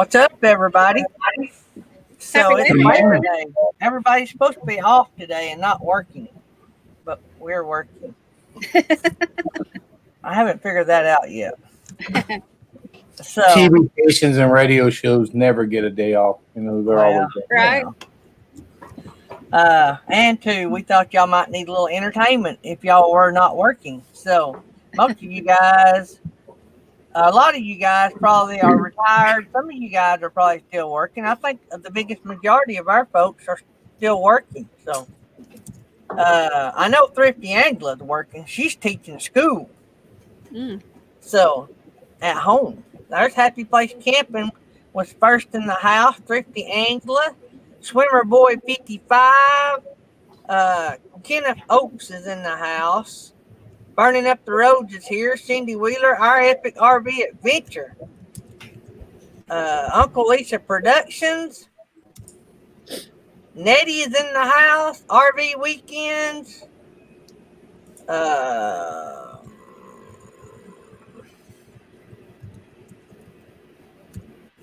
What's up, everybody? So it's Labor Day. Everybody's supposed to be off today and not working, but we're working. I haven't figured that out yet. So TV stations and radio shows never get a day off. You know, they're always right. And two, we thought y'all might need a little entertainment if y'all were not working. So most of you guys, a lot of you guys probably are retired. Some of you guys are probably still working. I think the biggest majority of our folks are still working. So I know Thrifty Angela's working. She's teaching school. So at home. There's Happy Place Camping was first in the house. Thrifty Angela. Swimmer Boy 55. Kenneth Oaks is in the house. Burning Up the Roads is here. Cindy Wheeler, Our Epic RV Adventure. Uncle Lisa Productions. Nettie is in the house. RV Weekends.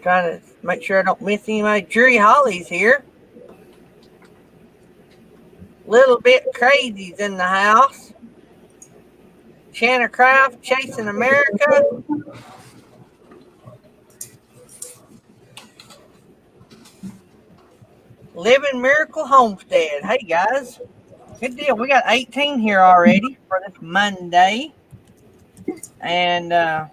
Trying to make sure I don't miss anybody. Jury Holly's here. Little Bit Crazy's in the house. Shanna Craft, Chasing America. Living Miracle Homestead. Hey, guys. Good deal. We got 18 here already for this Monday. And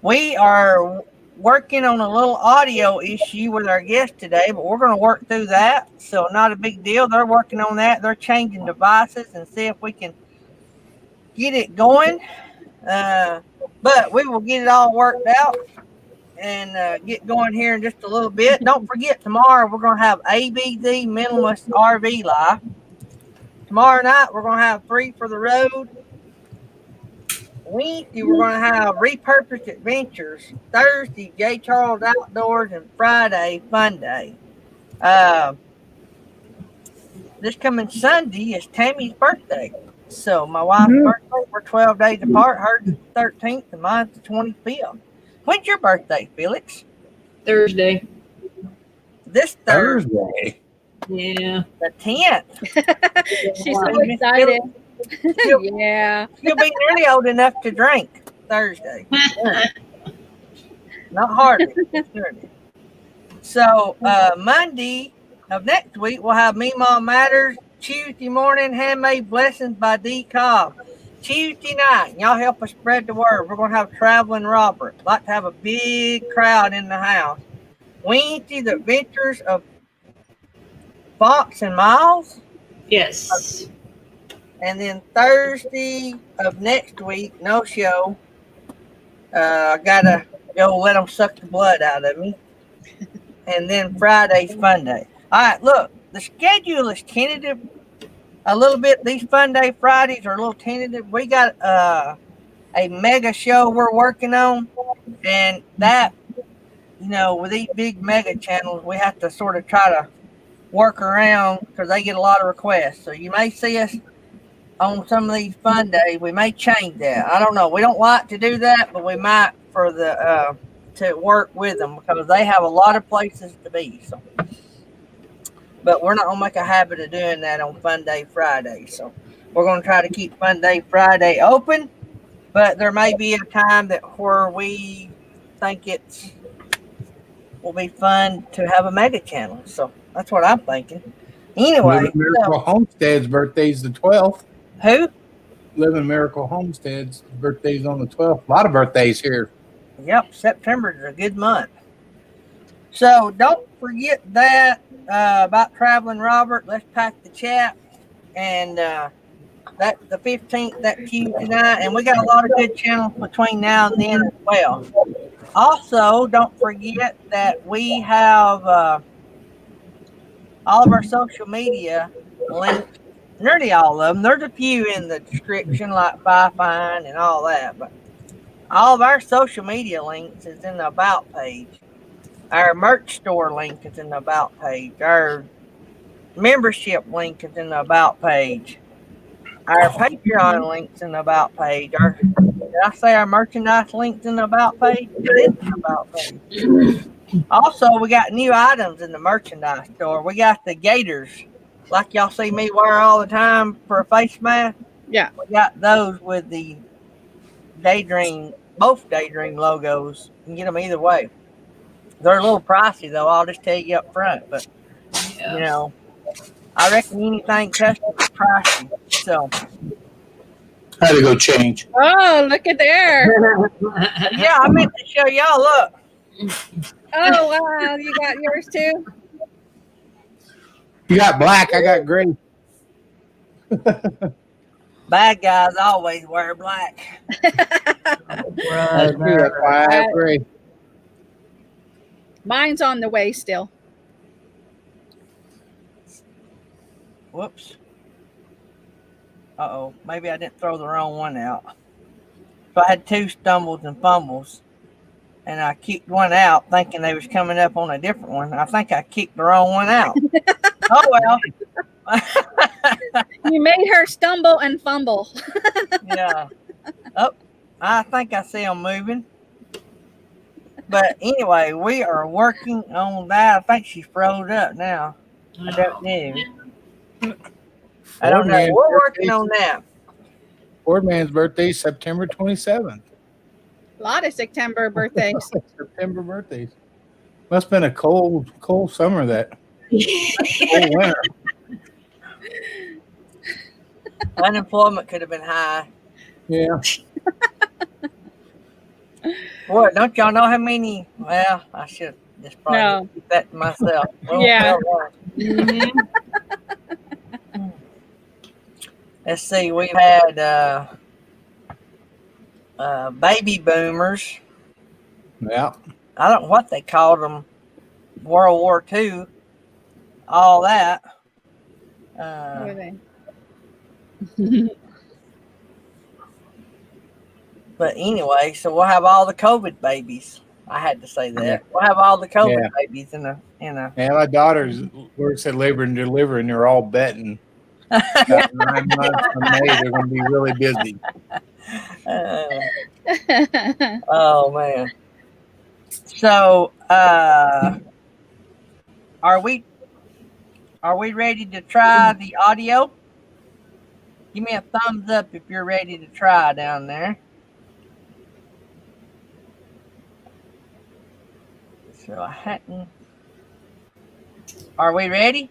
we are working on a little audio issue with our guest today, but we're going to work through that. So not a big deal. They're working on that. They're changing devices and see if we can get it going. But we will get it all worked out and get going here in just a little bit. Don't forget, tomorrow we're going to have ABZ Minimalist RV Live. Tomorrow night we're going to have Free for the Road. Wednesday we're going to have Repurposed Adventures. Thursday, J. Charles Outdoors, and Friday, Fun Day. This coming Sunday is Tammy's birthday. So my wife's birthday, we're 12 days apart. Hers is the 13th and mine's the 25th. When's your birthday, Felix? Thursday. This Thursday. Yeah. The 10th. She's so excited. Yeah. You'll be nearly old enough to drink Thursday. Not hardly. So Monday of next week, we'll have Me Mom Matters. Tuesday morning, Handmade Blessings by D. Cobb. Tuesday night, y'all help us spread the word. We're going to have Traveling Robert. Like to have a big crowd in the house. Wednesday, The Adventures of Fox and Miles. Yes. And then Thursday of next week, no show. I got to go let them suck the blood out of me. And then Friday's Fun Day. All right, look. The schedule is tentative a little bit. These Fun Day Fridays are a little tentative. We got a mega show we're working on. And that, you know, with these big mega channels, we have to sort of try to work around because they get a lot of requests. So you may see us on some of these Fun Days. We may change that. I don't know. We don't like to do that, but we might for the to work with them because they have a lot of places to be. So. But we're not going to make a habit of doing that on Fun Day Friday. So we're going to try to keep Fun Day Friday open. But there may be a time that where we think will be fun to have a mega channel. So that's what I'm thinking. Anyway. Miracle Homestead's birthday's the 12th. Who? Living Miracle Homestead's birthday's on the 12th. A lot of birthdays here. Yep. September is a good month. So don't forget that about Traveling Robert. Let's pack the chat. And that's the 15th, that Tuesday night. And we got a lot of good channels between now and then as well. Also, don't forget that we have all of our social media links. Nearly all of them. There's a few in the description like Fi-Fine and all that. But all of our social media links is in the About page. Our merch store link is in the About page. Our membership link is in the About page. Our Patreon link's in the About page. Did I say our merchandise link's in the About page? It is in the About page. Also, we got new items in the merchandise store. We got the gaiters, like y'all see me wear all the time for a face mask. Yeah. We got those with the Daydream, both Daydream logos. You can get them either way. They're a little pricey though. I'll just tell you up front, but Yeah. you know, I reckon anything custom is pricey. So I had to go change. Oh, look at there. yeah, I meant to show y'all. Look, Oh, wow. You got yours too? You got black, I got gray. bad guys always wear black. That's true. That's why I have gray. Mine's on the way still. Whoops. Uh-oh, maybe I didn't throw the wrong one out. So I had two stumbles and fumbles, and I kicked one out thinking they was coming up on a different one. I think I kicked the wrong one out. Oh, well. You made her stumble and fumble. Yeah. Oh, I think I see them moving. But anyway, we are working on that. I think she's froze up now. I don't know. I don't know. We're working on that. Ford Man's birthday, September 27th. A lot of September birthdays. September birthdays. Must have been a cold summer that. Cold winter. Unemployment could have been high. Yeah. Boy, don't y'all know how many? Well, I should just probably No. keep that to myself. Well, Yeah. Mhm. Let's see. We've had baby boomers. Yeah. I don't know what they called them. World War II. All that. What are they? But anyway, so we'll have all the COVID babies. I had to say that. Yeah. We'll have all the COVID Yeah. babies in a. Yeah, my daughters works at Labor and Deliver, and they're all betting. About 9 months from May, they're going to be really busy. Oh man. So are we ready to try the audio? Give me a thumbs up if you're ready to try down there. So I hadn't. Are we ready?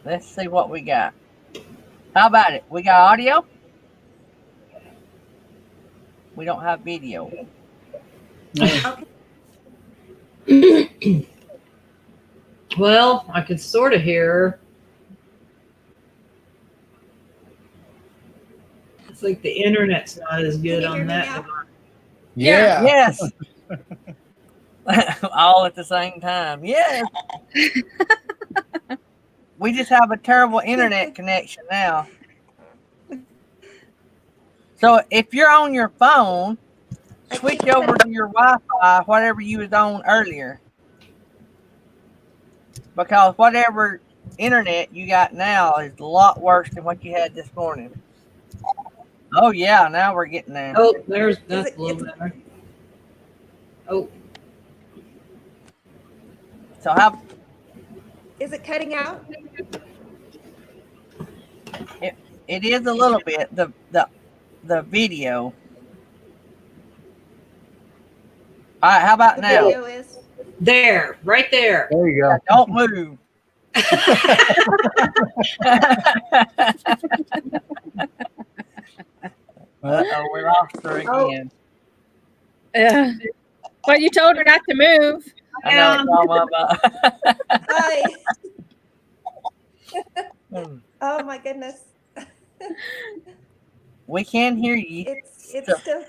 Let's see what we got. How about it? We got audio? We don't have video. Well, I could sort of hear her. It's like the internet's not as good Can you hear on me that. now? Yeah. Yes. All at the same time. Yes. We just have a terrible internet connection now. So if you're on your phone, switch over to your Wi-Fi, whatever you was on earlier. Because whatever internet you got now is a lot worse than what you had this morning. Oh yeah, now we're getting there. Oh, that's a little better. Oh, So how Is it cutting out? it is a little bit the video. All right, how about The now? video is. there, right there. There you go. Don't move. Uh-oh, we lost her again. But you told her not to move. I know what I'm talking about. Hi. Hmm. Oh my goodness. We can hear you. It's still.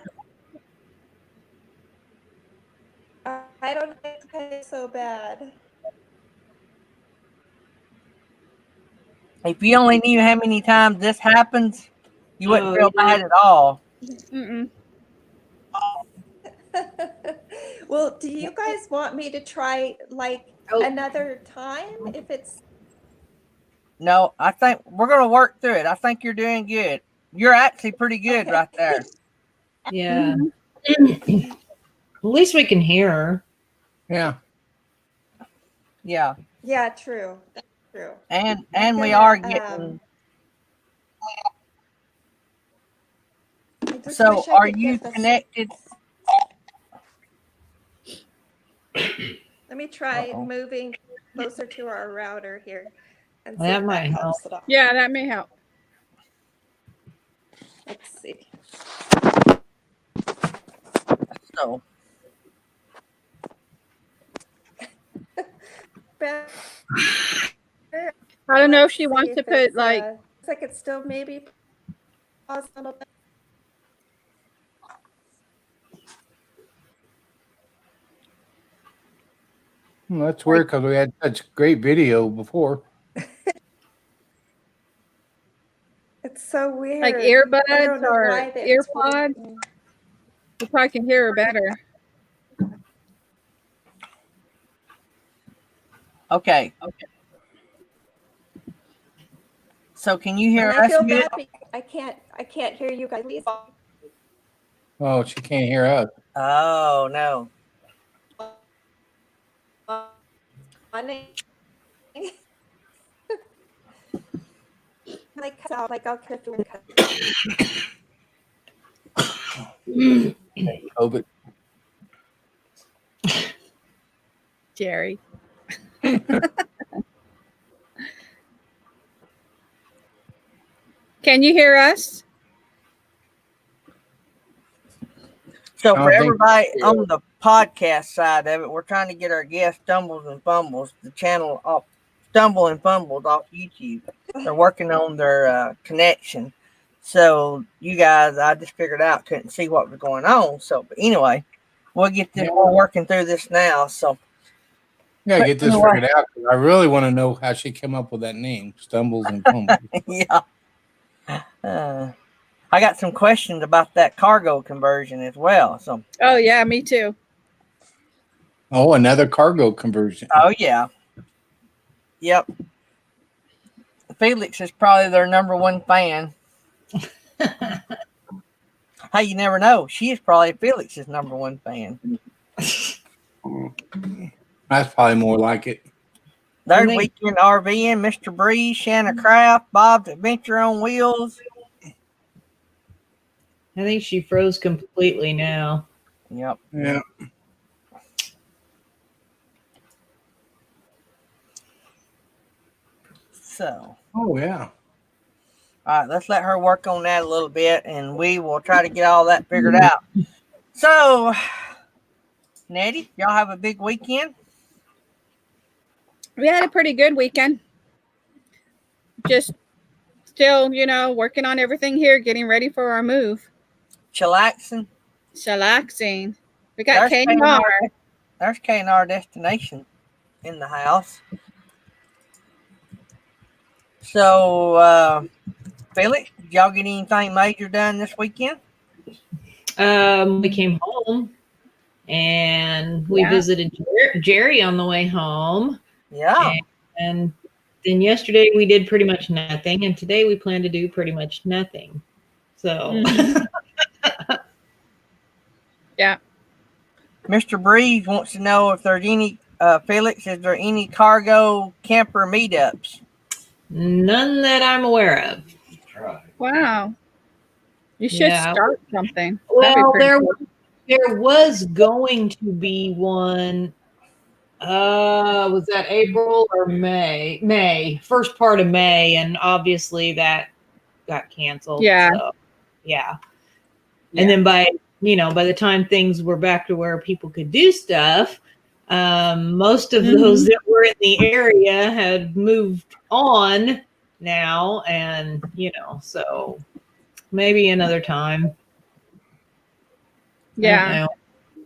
I don't know if it's so bad. If you only knew how many times this happens, you wouldn't Oh, feel yeah. bad at all. Mm-mm. Well, do you guys want me to try like Oh. another time if it's No, I think we're going to work through it. I think you're doing good. You're actually pretty good Okay. right there. Yeah. At least we can hear her. Yeah. Yeah. Yeah, true. That's true. And I'm we gonna, are getting. I just So, wish I are could you get this. connected? Let me try Uh-oh. moving closer to our router here and see That if might that help. helps at all. Yeah, that may help. Let's see. So, Better. I don't know if Let's she see wants to if put it's, like, looks like it's still maybe paused a little bit. Well, that's weird because we had such great video before. It's so weird. like I earbuds don't know or why that it's earpods. working. You probably can hear her better. okay. So, can you hear And I us? feel Good? bad because I can't hear you guys. Please. Oh, she can't hear us. Oh no. Like cut out, like I'll cut through and cut. COVID. Jerry. Can you hear us? So, I don't for think- everybody on the podcast side of it, we're trying to get our guest Stumbles and Fumbles, the channel off Stumble and Fumbles off YouTube. They're working on their connection. So, you guys, I just figured out, couldn't see what was going on. So, but anyway, we'll get this. We're working through this now. So, Yeah, get this anyway. figured out. I really want to know how she came up with that name, Stumbles and Fumbles. yeah. I got some questions about that cargo conversion as well. So, Oh yeah, me too. Oh, another cargo conversion. oh yeah, yep. Felix is probably their number one fan. Hey, you never know. She is probably Felix's number one fan. That's probably more like it. There's think- Weekend RVing, Mr. Breeze, Shanna Craft, Bob's Adventure on Wheels. I think she froze completely now. Yep. Yeah. So, Oh, yeah. all right, let's let her work on that a little bit, and we will try to get all that figured out. So, Nettie, y'all have a big weekend? We had a pretty good weekend. Just still, working on everything here, getting ready for our move. Chillaxing? Chillaxing. We got There's K&R. There's K&R Destination in the house. So, Felix, did y'all get anything major done this weekend? We came home and we visited Jerry on the way home. Yeah. And then yesterday we did pretty much nothing. And today we plan to do pretty much nothing. So, Yeah. Mr. Breeze wants to know if there's any, Felix, is there any cargo camper meetups? none that I'm aware of. Wow. You should Yeah. start something. Well, That'd be pretty there cool. there was going to be one. Was that April or May? May, first part of May, and obviously that got canceled. Yeah. So, yeah. And then by the time things were back to where people could do stuff, most of those that were in the area had moved on now, and so maybe another time. Yeah.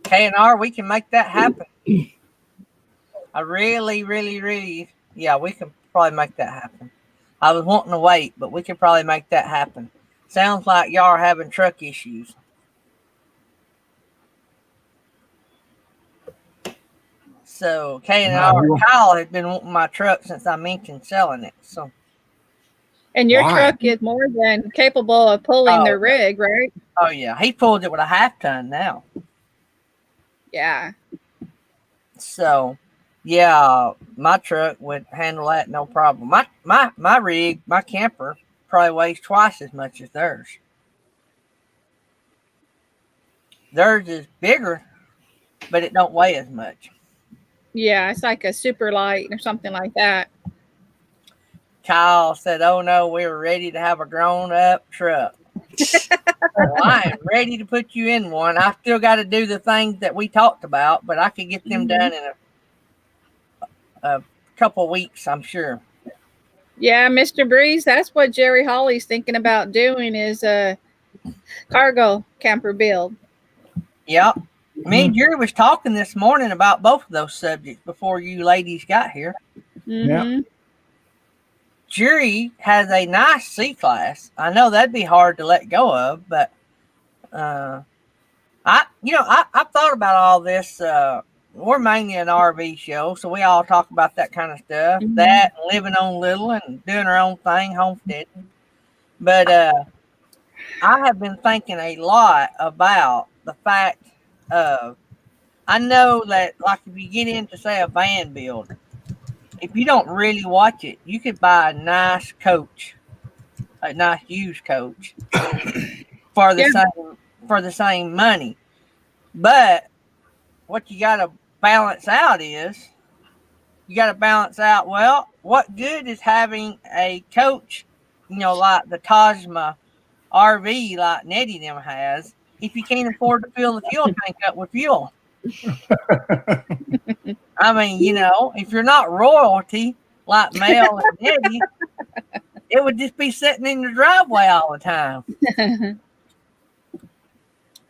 K&R, we can make that happen. I really, really, really, yeah, we can probably make that happen. I was wanting to wait, but we could probably make that happen. Sounds like y'all are having truck issues. So K&R, Kyle had been wanting my truck since I mentioned selling it. So, And your Why? truck is more than capable of pulling the rig, right? oh yeah, he pulled it with a half ton now. Yeah. So, yeah, my truck would handle that no problem. My rig, my camper, probably weighs twice as much as theirs. Theirs is bigger, but it don't weigh as much. Yeah, it's like a super light or something like that. Kyle said, "Oh no, we were ready to have a grown-up truck." Well, I am ready to put you in one. I still got to do the things that we talked about, but I could get them done in a couple weeks, I'm sure. Yeah, Mr. Breeze, that's what Jerry Holly's thinking about doing is a cargo camper build. Yep. Me and Jerry was talking this morning about both of those subjects before you ladies got here. Mm-hmm. Jerry has a nice C-Class. I know that'd be hard to let go of, but I've thought about all this. We're mainly an RV show, so we all talk about that kind of stuff. Mhm. That and living on little and doing our own thing, homesteading. But I have been thinking a lot about the fact of, I know that, like, if you get into, say, a van build, if you don't really watch it, you could buy a nice coach, a nice used coach for the same money. But what you got to balance out is, well, what good is having a coach, like the Tajma RV like Nettie them has, if you can't afford to fill the fuel tank up with fuel? I mean, if you're not royalty like Mel and Nettie, it would just be sitting in the driveway all the time.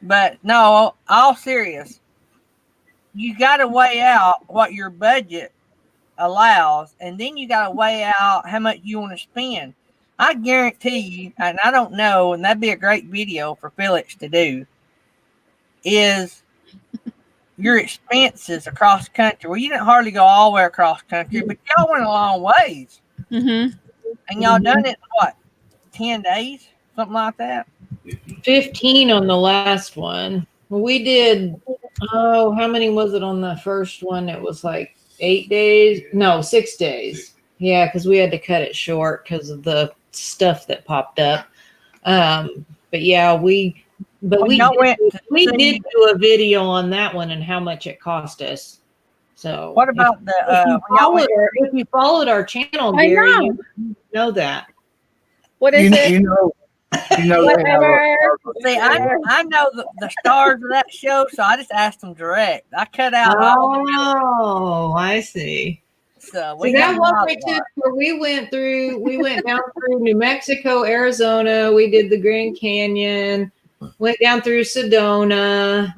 But no, all serious, you got to weigh out what your budget allows, and then you got to weigh out how much you want to spend. I guarantee you, and I don't know, and that'd be a great video for Felix to do, is your expenses across the country. Well, you didn't hardly go all the way across the country, but y'all went a long ways. Mm-hmm. And y'all done it in what, 10 days? Something like that? 15 on the last one. We did, how many was it on the first one? It was like 8 days. No, 6 days. Yeah, because we had to cut it short because of the stuff that popped up. But yeah, we did do a video on that one and how much it cost us. So what about if you followed our channel, Gary, you know that. What is it? You know they have See, I know the stars of that show, so I just asked them direct. I cut out all the Oh, I see. So that one right there where we went down through New Mexico, Arizona. We did the Grand Canyon, went down through Sedona.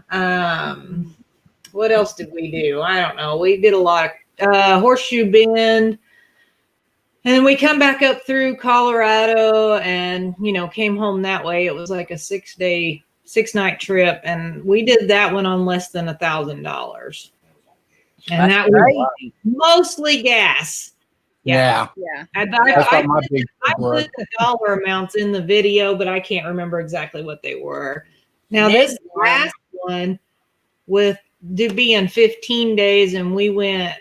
What else did we do? I don't know. We did a lot of Horseshoe Bend. And then we come back up through Colorado and, came home that way. It was like a 6-night trip. And we did that one on less than $1,000. And that was mostly gas. Yeah. I put the dollar amounts in the video, but I can't remember exactly what they were. Now, this last one with being 15 days, and we went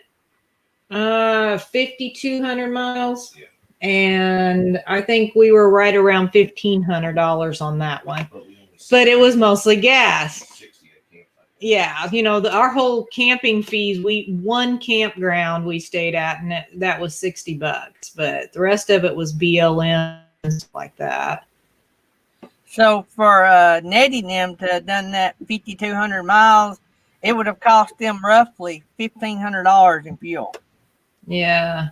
5,200 miles. Yeah. And I think we were right around $1,500 on that one. But it was mostly gas. Yeah, our whole camping fees, one campground we stayed at, and that was $60, but the rest of it was BLM and stuff like that. So for Nettie and them to have done that 5,200 miles, it would have cost them roughly $1,500 in fuel. Yeah.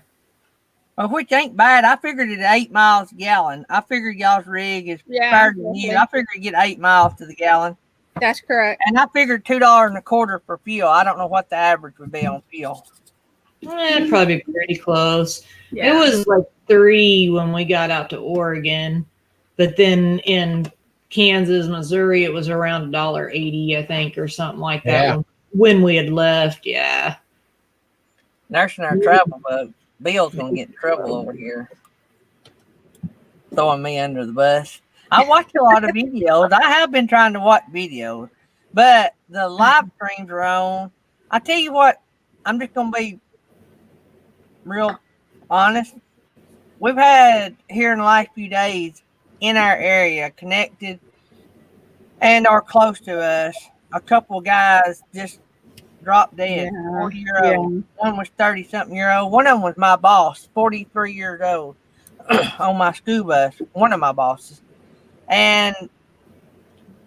Well, which ain't bad. I figured it at 8 miles a gallon. I figured y'all's rig is better than you. I figured you get 8 miles to the gallon. That's correct. And I figured $2.25 for fuel. I don't know what the average would be on fuel. It'd probably be pretty close. Yeah. It was like $3 when we got out to Oregon, but then in Kansas, Missouri, it was around $1.80, I think, or something like that when we had left. Yeah. Nursing our travel bug. Bill's gonna get in trouble over here, throwing me under the bus. I watch a lot of videos. I have been trying to watch videos, But the live streams are on. I tell you what, I'm just gonna be real honest. We've had here in the last few days in our area connected and are close to us. A couple of guys just dropped dead. Yeah. 40-year-old. One was 30-something-year-old. One of them was my boss, 43 years old, on my school bus. One of my bosses. And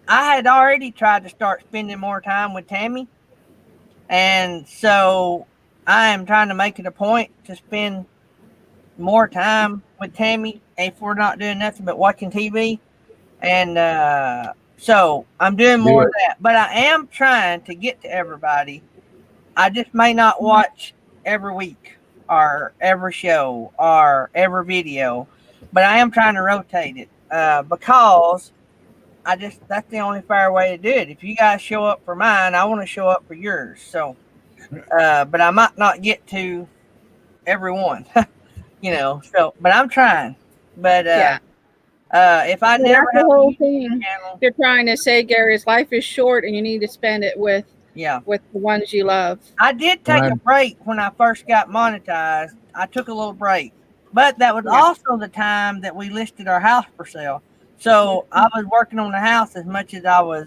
I had already tried to start spending more time with Tammy. And so I am trying to make it a point to spend more time with Tammy if we're not doing nothing but watching TV. And so I'm doing more of that. But I am trying to get to everybody. I just may not watch every week or every show or every video. But I am trying to rotate it because that's the only fair way to do it. If you guys show up for mine, I want to show up for yours. So, but I might not get to everyone, so, but I'm trying. But if I never that's the have a whole YouTube thing. channel, They're trying to say, Gary's life is short, and you need to spend it with yeah, the ones you love. I did take a break when I first got monetized. I took a little break, but that was also the time that we listed our house for sale. So I was working on the house as much as I was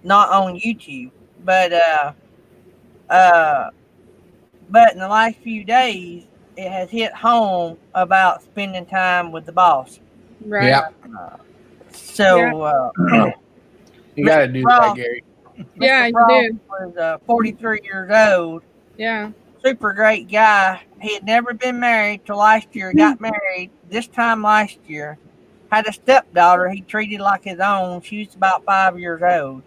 not on YouTube. But in the last few days, it has hit home about spending time with the boss. Right. Yeah. So You got to do that, Gary. Yeah, Mr. you Frost do. was 43 years old. Yeah. Super great guy. He had never been married till last year. Got married this time last year. Had a stepdaughter he treated like his own. She was about 5 years old.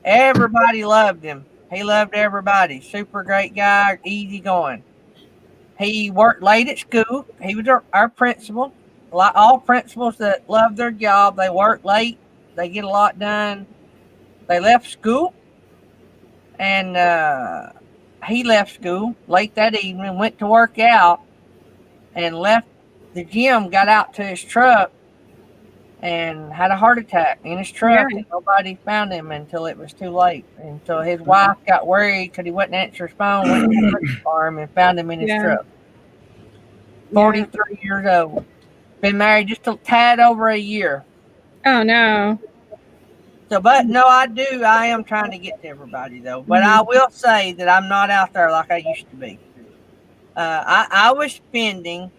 Everybody loved him. He loved everybody. Super great guy, easy going. He worked late at school. He was our principal. Like all principals that love their job, they work late. They get a lot done. They left school, and he left school late that evening, went to work out, and left the gym, got out to his truck, and had a heart attack in his truck. And nobody found him until it was too late. And so his wife got worried because he wouldn't answer his phone, went to the farm and found him in his truck. 43 years old. Been married just a tad over a year. Oh, no. So, but no, I am trying to get to everybody though. But I will say that I'm not out there like I used to be. I was spending,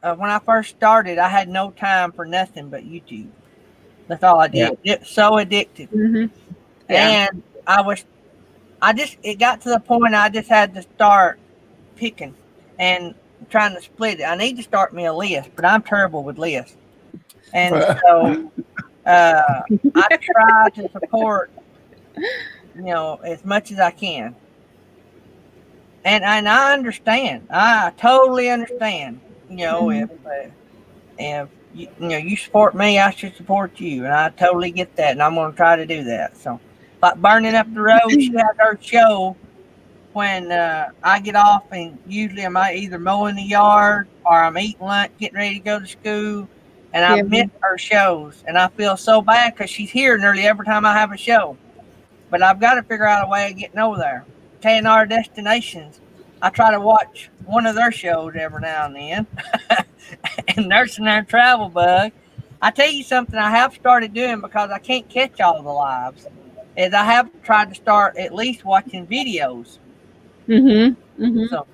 when I first started, I had no time for nothing but YouTube. That's all I did. Yeah. It's so addictive. Mm-hmm. Yeah. And it got to the point I just had to start picking and trying to split it. I need to start me a list, but I'm terrible with lists. And so I try to support, as much as I can. And I understand. I totally understand. If you support me, I should support you, and I totally get that. And I'm going to try to do that. So, like Burning Up the Road, she has her show when I get off, and usually I'm either mowing the yard or I'm eating lunch, getting ready to go to school. And I miss her shows, and I feel so bad because she's here nearly every time I have a show. But I've got to figure out a way of getting over there. KNR Destinations, I try to watch one of their shows every now and then. And Nursing Their Travel Bug. I tell you something I have started doing because I can't catch all the lives, is I have tried to start at least watching videos. Mm-hmm. Mm-hmm. So,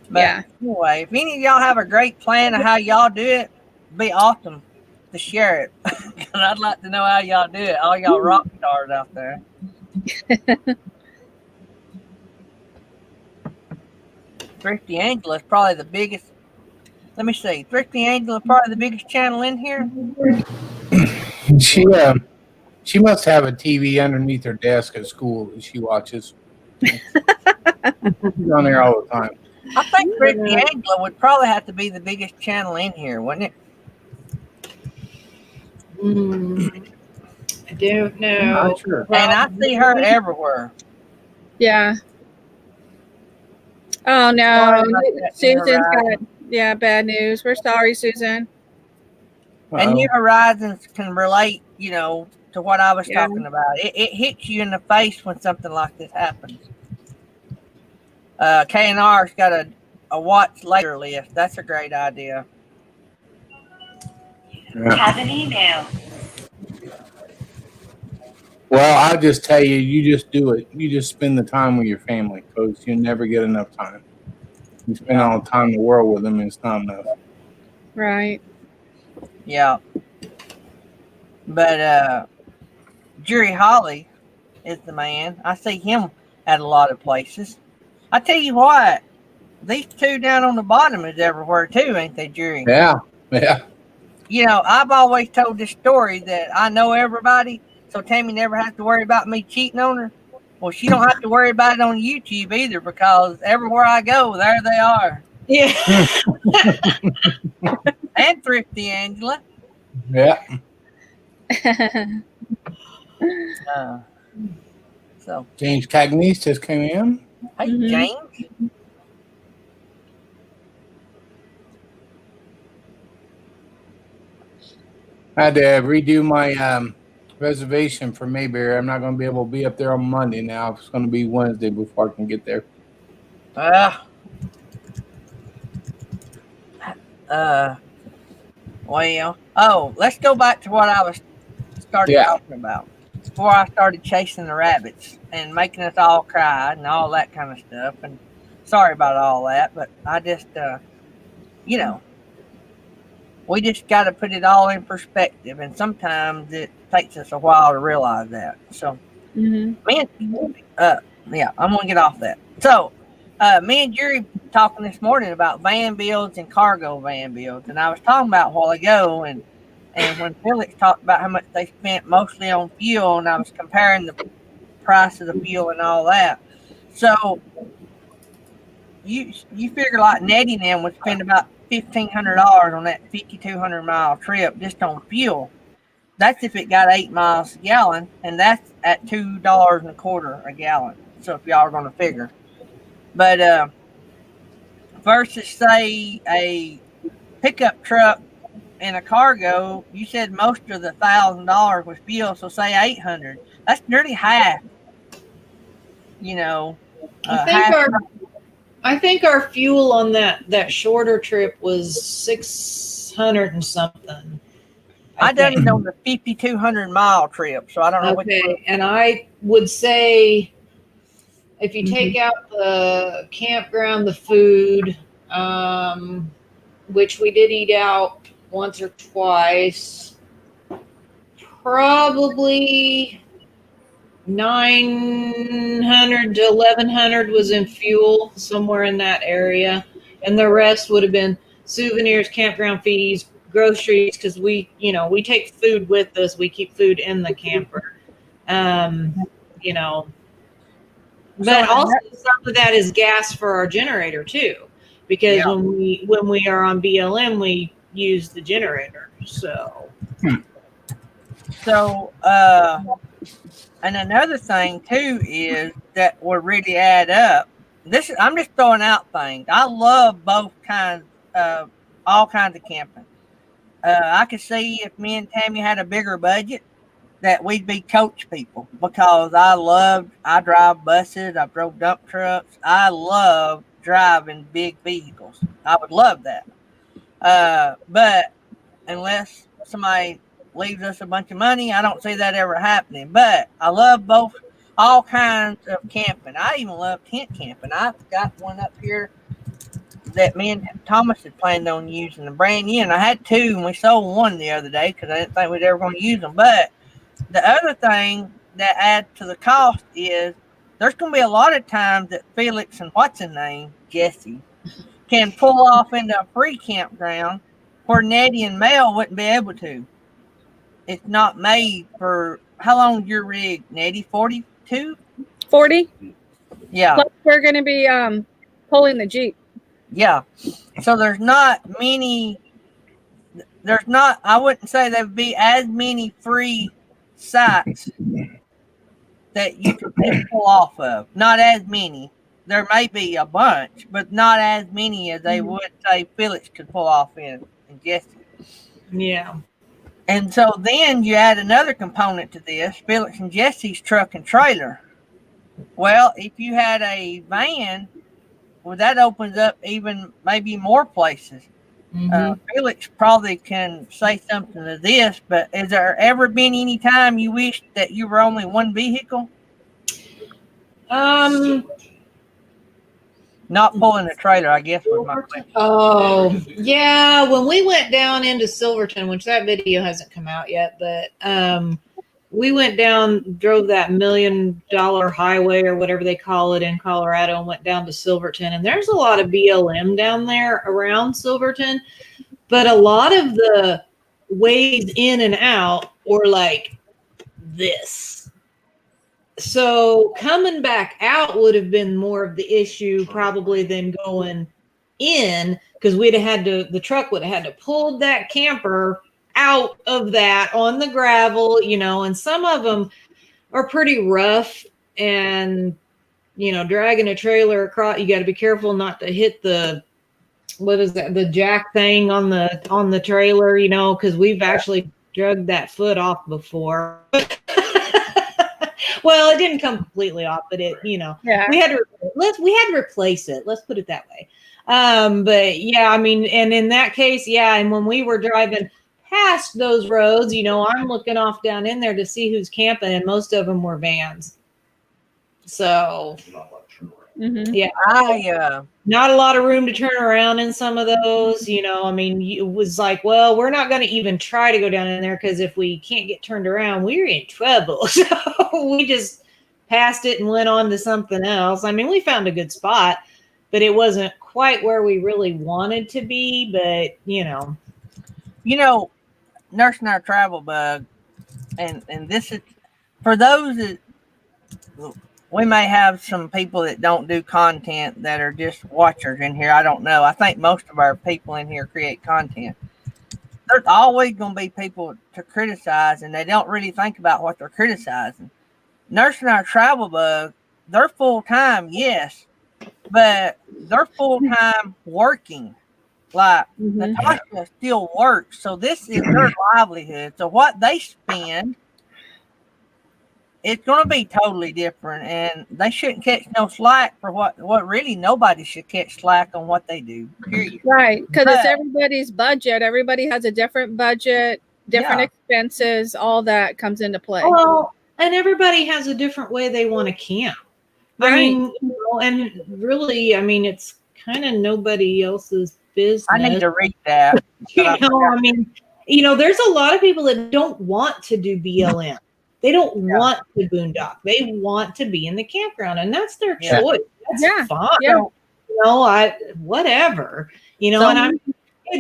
but anyway, if any of y'all have a great plan of how y'all do it, be awesome to share it. Because I'd like to know how y'all do it. All y'all rock stars out there. Thrifty Angela is probably the biggest. Let me see. Thrifty Angela is probably the biggest channel in here. She must have a TV underneath her desk at school that she watches. She's on there all the time. I think Thrifty Angela would probably have to be the biggest channel in here, wouldn't it? I don't know. Not sure. And I see her everywhere. Yeah. Oh no, Susan's got bad news. We're sorry, Susan. And New Horizons can relate, to to what I was Yeah. talking about. It hits you in the face when something like this happens. K&R's got a watch later list. That's a great idea. Yeah. Have an email. Well, I'll just tell you, you just do it. You just spend the time with your family because you never get enough time. You spend all the time in the world with them, and it's not enough. Right. Yeah. But Jerry Holly is the man. I see him at a lot of places. I tell you what, these two down on the bottom is everywhere too, ain't they, Jerry? Yeah, yeah. You know, I've always told this story that I know everybody, so Tammy never has to worry about me cheating on her. Well, she don't have to worry about it on YouTube either because everywhere I go, there they are. Yeah. And Thrifty Angela. Yeah. So, James Cagney just came in. hey, Mhm. James. I had to redo my reservation for Mayberry. I'm not going to be able to be up there on Monday now. It's going to be Wednesday before I can get there. Well, let's go back to what I was talking about before I started chasing the rabbits and making us all cry and all that kind of stuff. And sorry about all that, but I just, you know, we just got to put it all in perspective, and sometimes it takes us a while to realize that. So, Mhm. yeah, I'm gonna get off that. So, me and Jerry talking this morning about van builds and cargo van builds, and I was talking about a while ago, and when Felix talked about how much they spent mostly on fuel, and I was comparing the price of the fuel and all that. So, you figure like Nettie and them would spend about $1,500 on that 5,200-mile trip just on fuel. That's if it got 8 miles a gallon, and that's at $2.25 a gallon. So if y'all are going to figure, but versus say a pickup truck and a cargo, you said most of the $1,000 was fuel. So say 800. That's nearly half. You know, I think our fuel on that shorter trip was 600 and something. I done it on the 5,200-mile trip, so I don't know what. Okay, and I would say if you take out the campground, the food, which we did eat out once or twice, probably 900 to 1,100 was in fuel, somewhere in that area, and the rest would have been souvenirs, campground fees, groceries, because we take food with us. We keep food in the camper, you know. But also some of that is gas for our generator too, because when we are on BLM, we use the generator. So, And another thing too is that will really add up. I'm just throwing out things. I love both kinds of all kinds of camping. I could see if me and Tammy had a bigger budget that we'd be coach people because I drive buses, I drove dump trucks. I love driving big vehicles. I would love that. But unless somebody leaves us a bunch of money, I don't see that ever happening. But I love all kinds of camping. I even love tent camping. I've got one up here that me and Thomas had planned on using, a brand new, and I had two, and we sold one the other day because I didn't think we'd ever going to use them. But the other thing that adds to the cost is there's going to be a lot of times that Felix and what's his name, Jesse, can pull off into a free campground where Nettie and Mel wouldn't be able to. It's not made for, how long is your rig, Nettie? 42? 40. Yeah. Plus we're going to be pulling the Jeep. Yeah. So I wouldn't say there would be as many free sites that you could just pull off of. Not as many. There may be a bunch, but not as many as they would say Felix could pull off in Jesse. yeah. And so then you add another component to this, Felix and Jesse's truck and trailer. Well, if you had a van, well, that opens up even maybe more places. Felix probably can say something to this, but has there ever been any time you wished that you were only one vehicle? Not pulling a trailer, I guess, was my question. Oh, yeah. When we went down into Silverton, which that video hasn't come out yet, but we went down, drove that $1 million highway or whatever they call it in Colorado, and went down to Silverton. And there's a lot of BLM down there around Silverton, but a lot of the ways in and out were like this. So coming back out would have been more of the issue probably than going in, because we'd have had to, the truck would have had to pull that camper out of that on the gravel, you know, and some of them are pretty rough, and, you know, dragging a trailer across, you got to be careful not to hit the, what is that, the jack thing on the trailer, you know, because we've actually dragged that foot off before. Well, it didn't come completely off, but it, you know, we had to replace it. Let's put it that way. But yeah, I mean, and in that case, yeah. And when we were driving past those roads, you know, I'm looking off down in there to see who's camping, and most of them were vans. So yeah, not a lot of room to turn around in some of those, you know. I mean, it was like, well, we're not going to even try to go down in there, because if we can't get turned around, we're in trouble. So we just passed it and went on to something else. I mean, we found a good spot, but it wasn't quite where we really wanted to be. But, you know, nursing our travel bug, and this is for those that, we may have some people that don't do content that are just watchers in here. I don't know. I think most of our people in here create content. There's always going to be people to criticize, and they don't really think about what they're criticizing. Nursing our travel bug, they're full-time, yes, but they're full-time working. Like, Natasha still works, so this is their livelihood. So what they spend, it's going to be totally different, and they shouldn't catch no slack for what really nobody should catch slack on what they do, period. Right, because it's everybody's budget. Everybody has a different budget, different expenses, all that comes into play. Well, and everybody has a different way they want to camp. Right. I mean, you know, and really, I mean, it's kind of nobody else's business. I need to read that. You know, I mean, you know, there's a lot of people that don't want to do BLM. They don't want to boondock. They want to be in the campground, and that's their choice. That's fine. Yeah. You know, whatever. You know, and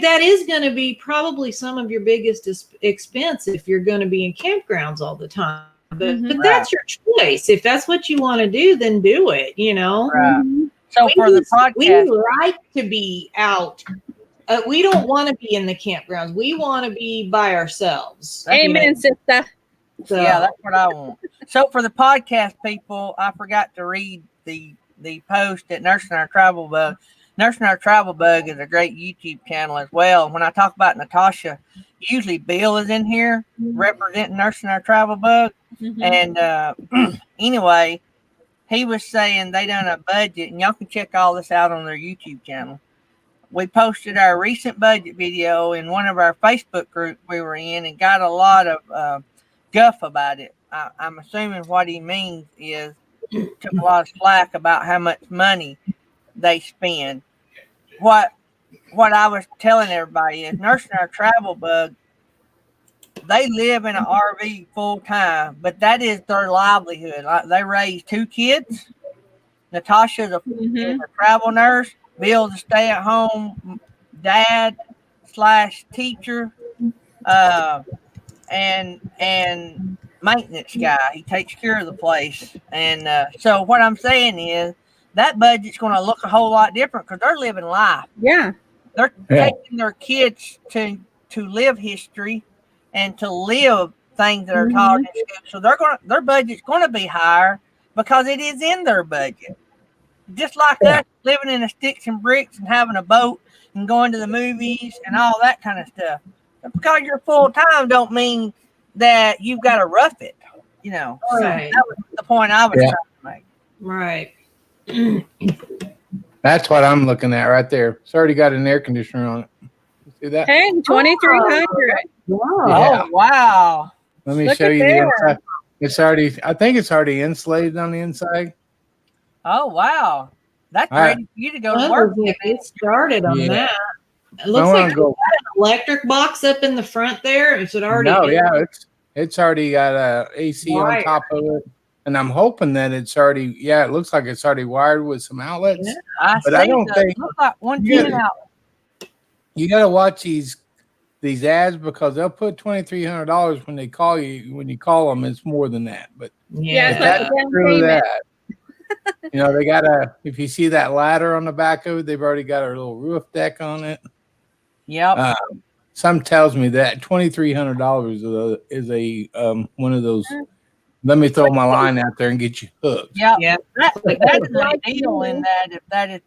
that is going to be probably some of your biggest expense if you're going to be in campgrounds all the time. But that's your choice. If that's what you want to do, then do it. You know. Right. So for the podcast, we like to be out. We don't want to be in the campgrounds. We want to be by ourselves. Amen, sister. So. Yeah, that's what I want. So for the podcast people, I forgot to read the post at Nursing Our Travel Bug. Nursing Our Travel Bug is a great YouTube channel as well. When I talk about Natasha, usually Bill is in here representing Nursing Our Travel Bug. And anyway, he was saying they done a budget, and y'all can check all this out on their YouTube channel. We posted our recent budget video in one of our Facebook groups we were in, and got a lot of guff about it. I'm assuming what he means is took a lot of slack about how much money they spend. What I was telling everybody is Nursing Our Travel Bug, they live in an RV full time, but that is their livelihood. Like, they raise 2 kids. Natasha's a travel nurse. Bill's a stay-at-home dad / teacher. And maintenance guy. He takes care of the place. And so what I'm saying is that budget's going to look a whole lot different because they're living life. Yeah. They're taking their kids to live history and to live things that are taught in school. So their budget's going to be higher because it is in their budget. Just like us living in the sticks and bricks and having a boat and going to the movies and all that kind of stuff. because you're full time don't mean that you've got to rough it. You know, so Right. that was the point I was Yeah. trying to make. Right. That's what I'm looking at right there. It's already got an air conditioner on it. You see that? Hey, 2,300. Wow. Yeah. Oh wow! Let me Look show at you the there. inside. It's already, I think it's already insulated on the inside. Oh wow! That's All right. ready for you to go to Well, work. like get started on Yeah. that. It I looks wanna like go. an electric box up in the front there. Is it already? No, yeah, it's already got a AC on Wired. top of it, and I'm hoping that it's already. Yeah, it looks like it's already wired with some outlets. Yeah. But I don't think- look like 110 Yeah. out. You got to watch these ads because they'll put $2,300 when they call you. When you call them, it's more than that. But Yeah, if it's like that's a down true, payment. that they got a. If you see that ladder on the back of it, they've already got a little roof deck on it. Yep. Some tells me that $2,300 is a one of those. Let me throw my line out there and get you hooked. Yep. Yeah. That is a deal in that if that is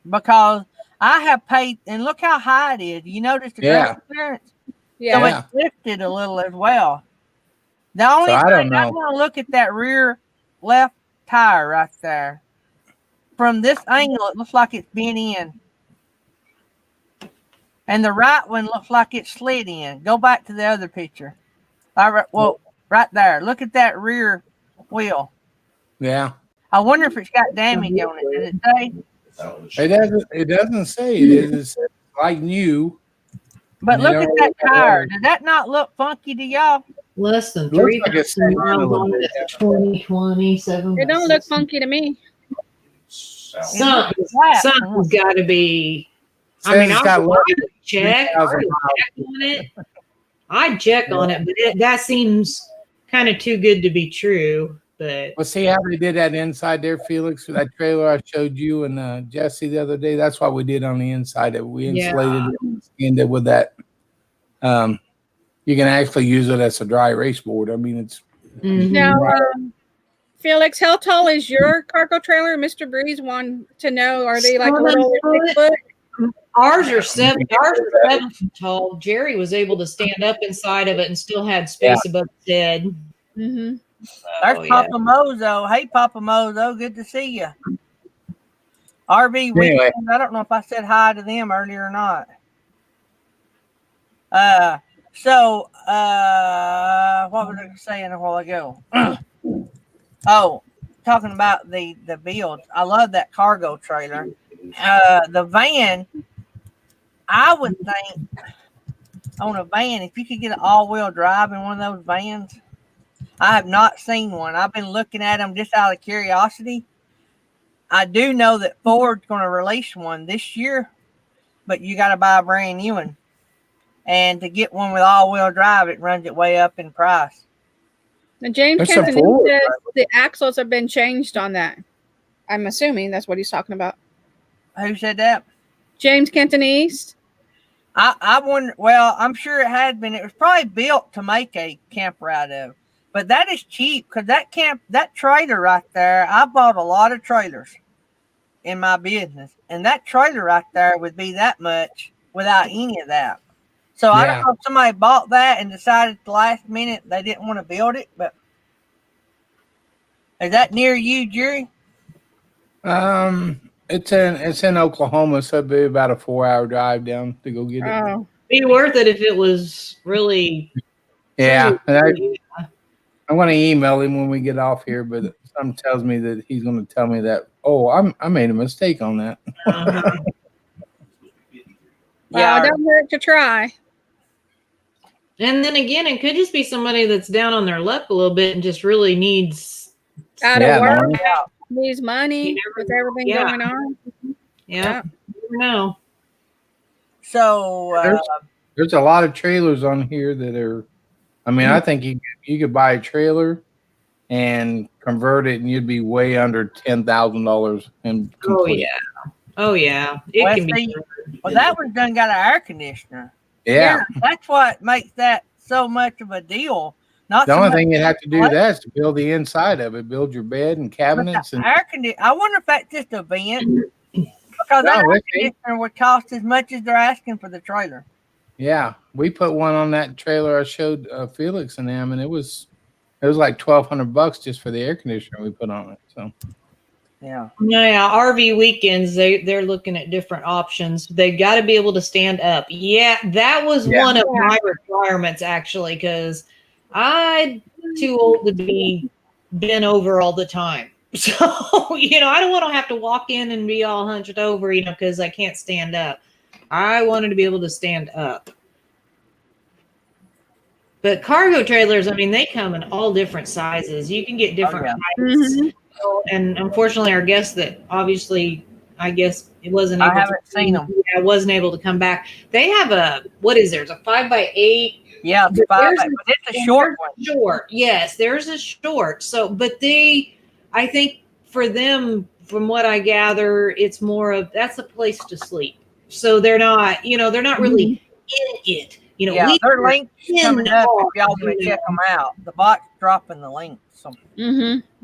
because I have paid and look how high it is. You notice the Yeah. ground clearance? Yeah. So it's lifted a little as well. The only I thing don't I know. want to look at that rear left tire right there. From this angle, it looks like it's bent in. And the right one looks like it slid in. Go back to the other picture. All right, well, right there. Look at that rear wheel. Yeah. I wonder if it's got damage on it. Does it say? It doesn't say it is. It's like new. But You look know, at that tire. Does that not look funky to y'all? Less than Looks like 3,000 it's staying in a miles little on bit, it. yeah. 2027. It don't look funky to me. Something's Flat. got to be. I Says mean, it's I got would check. 3,000 On it. I'd check on it, but that seems kind of too good to be true. But Well, see how they did that inside there, Felix? That trailer I showed you and Jesse the other day. That's what we did on the inside. We insulated it and skinned it with that. You can actually use it as a dry erase board. I mean, it's Now, Felix, how tall is your cargo trailer? Mr. Breeze want to know. Are they like a little 6 foot? Ours are 7 foot tall. Jerry was able to stand up inside of it and still had space above his head. Mm-hmm. There's Papa Mozo. Hey, Papa Mozo. Good to see you. RV Anyway. Weekend. I don't know if I said hi to them earlier or not. What was I saying a while ago? Oh, talking about the builds. I love that cargo trailer. The van, I would think on a van, if you could get an all-wheel drive in one of those vans, I have not seen one. I've been looking at them just out of curiosity. I do know that Ford's going to release one this year, but you got to buy a brand new one. And to get one with all-wheel drive, it runs it way up in price. And James That's a Cantonese Ford, says the axles have been changed on that. I'm assuming that's what he's talking about. Who said that? James Cantonese. I wonder. Well, I'm sure it had been. It was probably built to make a Camperado, but that is cheap because that trailer right there. I bought a lot of trailers in my business, and that trailer right there would be that much without any of that. So I don't know if somebody bought that and decided at the last minute they didn't want to build it. But is that near you, Jerry? it's in Oklahoma, so it'd be about a 4-hour drive down to go get it. Oh, Be worth it if it was really. Yeah, and I'm going to email him when we get off here, but something tells me that he's going to tell me that. Oh, I made a mistake on that. well, don't hurt to try. And then again, it could just be somebody that's down on their luck a little bit and just really needs. Out Yeah, of work, Norm. needs money with everything going on. Yeah, you never know. So There's a lot of trailers on here that are. I mean, I think you could buy a trailer and convert it, and you'd be way under $10,000 and complete. Oh yeah, it well, can be. see, well, that one's done got an air conditioner. Yeah. That's what makes that so much of a deal. Not The so only much thing you'd have to do what? that is to build the inside of it, build your bed and cabinets, and air conditioner. I wonder if that's just a vent because that No, air okay. conditioner would cost as much as they're asking for the trailer. Yeah, we put one on that trailer I showed Felix and them, and it was like $1,200 just for the air conditioner we put on it. So Yeah. Yeah, RV weekends, they're looking at different options. They got to be able to stand up. Yeah, that was one of my requirements actually, because I'm too old to be bent over all the time. So, I don't want to have to walk in and be all hunched over, because I can't stand up. I wanted to be able to stand up. But cargo trailers, I mean, they come in all different sizes. You can get different heights. And unfortunately, our guest that obviously, I guess it wasn't able I haven't seen them. Yeah, wasn't able to come back. They have what is theirs? A 5x8. Yeah, it's But 5, but it's a short one. Short. Yes, there's a short. So, but I think for them, from what I gather, it's more of that's a place to sleep. So they're not, they're not really in it. Yeah, their links coming up if y'all want to check them out. The bot's dropping the links.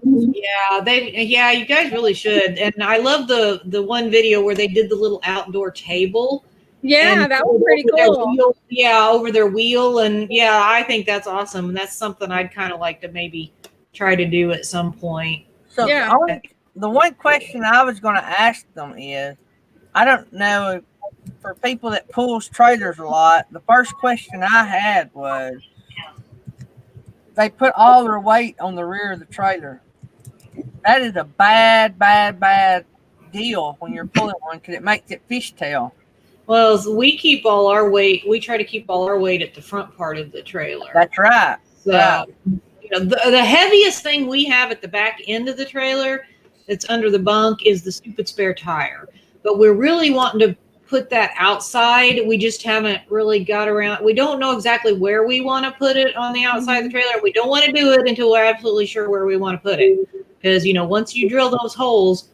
Yeah, you guys really should. And I love the one video where they did the little outdoor table. Yeah, that was pretty cool. Over their wheel. And yeah, I think that's awesome. And that's something I'd kind of like to maybe try to do at some point. So the one question I was going to ask them is, I don't know, for people that pulls trailers a lot, the first question I had was, they put all their weight on the rear of the trailer. That is a bad deal when you're pulling one, because it makes it fishtail. Well, we keep all our weight. We try to keep all our weight at the front part of the trailer. That's right. So, the heaviest thing we have at the back end of the trailer that's under the bunk is the stupid spare tire. But we're really wanting to put that outside. We just haven't really got around. We don't know exactly where we want to put it on the outside of the trailer. We don't want to do it until we're absolutely sure where we want to put it. Because, once you drill those holes,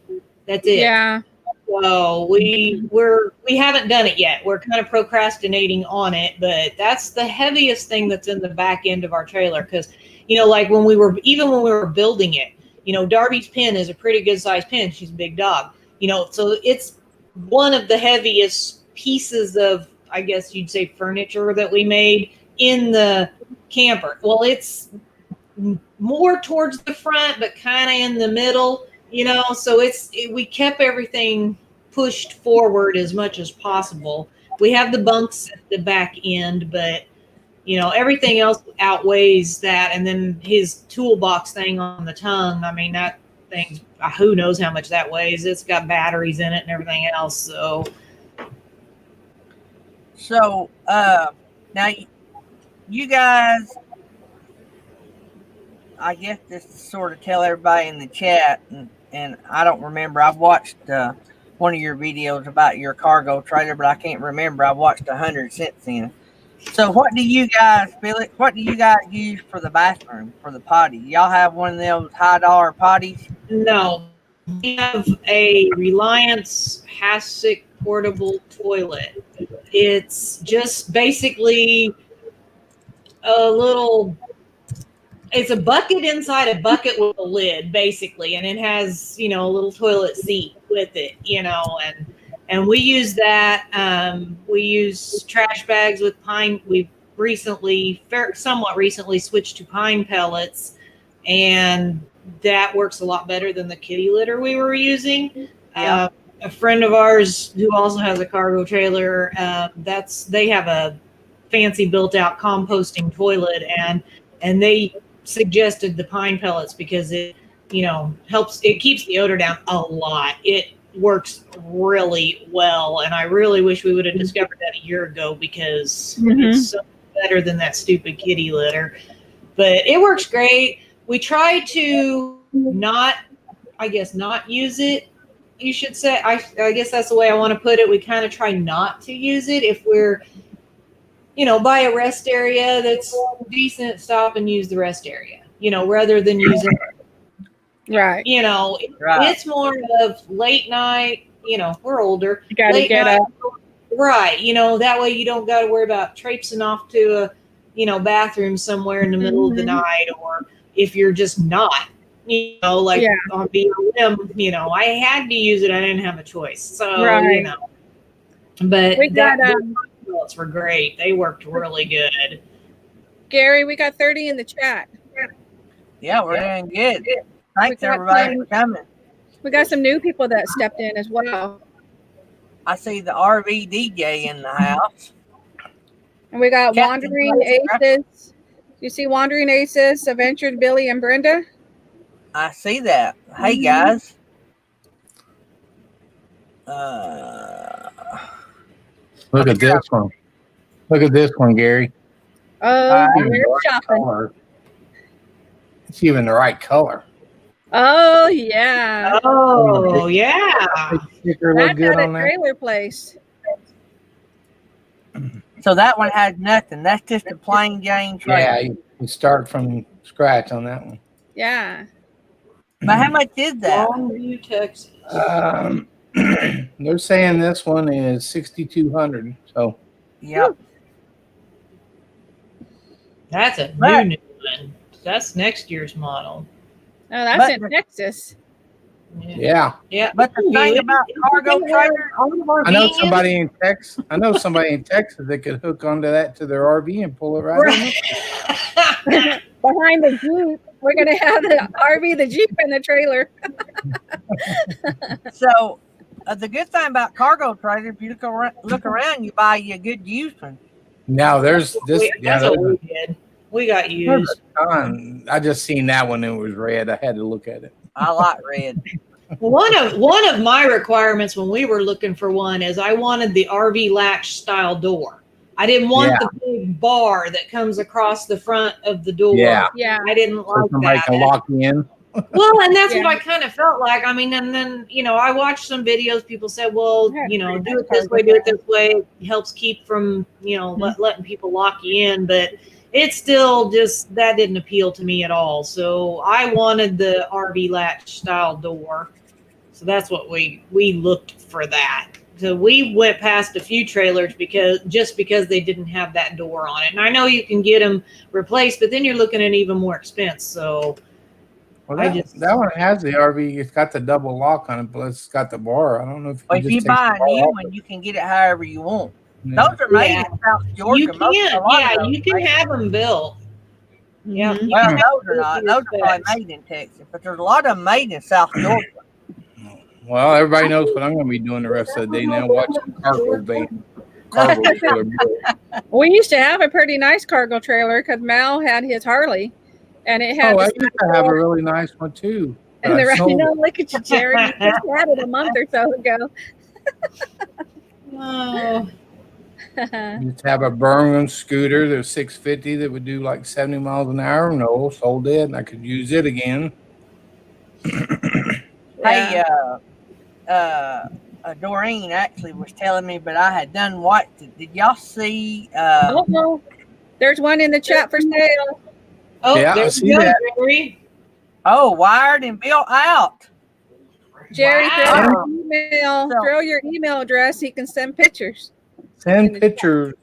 that's it. Yeah. So we haven't done it yet. We're kind of procrastinating on it, but that's the heaviest thing that's in the back end of our trailer. Because, like when we were building it, Darby's pin is a pretty good sized pin. She's a big dog, so it's one of the heaviest pieces of, I guess you'd say, furniture that we made in the camper. Well, it's more towards the front, but kind of in the middle, so we kept everything pushed forward as much as possible. We have the bunks at the back end, but everything else outweighs that. And then his toolbox thing on the tongue, I mean, that thing, who knows how much that weighs. It's got batteries in it and everything else. So now you guys, I guess just to sort of tell everybody in the chat, and I don't remember, I've watched one of your videos about your cargo trailer, but I can't remember. I've watched 100 since then. So what do you guys, Felix, what do you guys use for the bathroom, for the potty? Y'all have one of those high-dollar potties? No. We have a Reliance Hasek portable toilet. It's just basically it's a bucket inside a bucket with a lid, basically, and it has, a little toilet seat with it, and we use that. We use trash bags with pine. We've somewhat recently switched to pine pellets, and that works a lot better than the kitty litter we were using. Yeah. A friend of ours who also has a cargo trailer, they have a fancy built-out composting toilet, and they suggested the pine pellets because it, helps. It keeps the odor down a lot. It works really well, and I really wish we would have discovered that a year ago, because it's so better than that stupid kitty litter. But it works great. We try to not use it, you should say. I guess that's the way I want to put it. We kind of try not to use it. If we're by a rest area that's decent, stop and use the rest area, rather than using right. It's more of late night, we're older. You got to get up. Right. That way you don't got to worry about traipsing off to a, bathroom somewhere in the middle of the night, or if you're just not, on being a limb, I had to use it. I didn't have a choice. So, right. but we got belts were great. They worked really good. Gary, we got 30 in the chat. Yeah, we're doing good. Thanks We got everybody some- for coming. We got some new people that stepped in as well. I see the RV DJ in the house. And we got Captain Wandering Blazer. Aces. You see Wandering Aces, Adventured Billy and Brenda? I see that. Hey guys. Look at this one. Look at this one, Gary. Oh, Even the we're right shopping. color. It's even the right color. Oh, yeah. Oh, yeah. Sticker look That's good at a on that. trailer place. So that one has nothing. That's just a plain Jane trailer. Yeah, you start from scratch on that one. Yeah. But how much is that? Longview, Texas. They're saying this one is 6,200. So Yeah. That's a But- new one. That's next year's model. Oh, that's But- in Texas. yeah, Yeah. But the thing about cargo trailers, I know somebody in Texas. I know somebody in Texas that could hook onto that to their RV and pull it right in. Behind the Jeep, we're going to have the RV, the Jeep, and the trailer. so the good thing about cargo trailers, if you look around, you buy you a good used one. Now there's this. Yeah, That's what there's we did. We got there's used. a ton. I just seen that one. It was red. I had to look at it. I like red. One of my requirements when we were looking for one is I wanted the RV latch style door. I didn't want the big bar that comes across the front of the door. Yeah. Yeah. I didn't So like somebody that. can lock you in. Well, and that's what Yeah. I kind of felt like. I mean, and then, I watched some videos. People said, well, do it this way, do it this way. It helps keep from, letting people lock you in. But it's still just, that didn't appeal to me at all. So I wanted the RV latch style door. So that's what we looked for that. So we went past a few trailers because they didn't have that door on it. And I know you can get them replaced, but then you're looking at even more expense. So Well, I that, just- that one has the RV. It's got the double lock on it, but it's got the bar. I don't know if you But can if just you take buy the a bar new off one, you can get it however you want. it. Those are made Yeah. in South Georgia. you Most- a can, lot of yeah, those you are can made- have them built. Yeah, Mhm. you Well, can those have are not. them Those are probably specs. made in Texas, but there's a lot of them made in South Georgia. Well, everybody knows what I'm going to be doing the rest of the day now, watching cargo trailer build. We used to have a pretty nice cargo trailer because Mal had his Harley, and it had Oh, I the used to have a really nice one too. but and I the sold you know, it. look at you, Jerry. You just had it a month or so ago. Oh, I used to have a Birmingham scooter. There's 650 that would do like 70 miles an hour. No, sold it, and I could use it again. Hey, Doreen actually was telling me, but I had done what? Did y'all see? Oh, there's one in the chat for sale. Yeah, I there see you go, that. Jerry. Oh, wired and built out. Jerry, Wow. throw your email address. He can send pictures. Send pictures.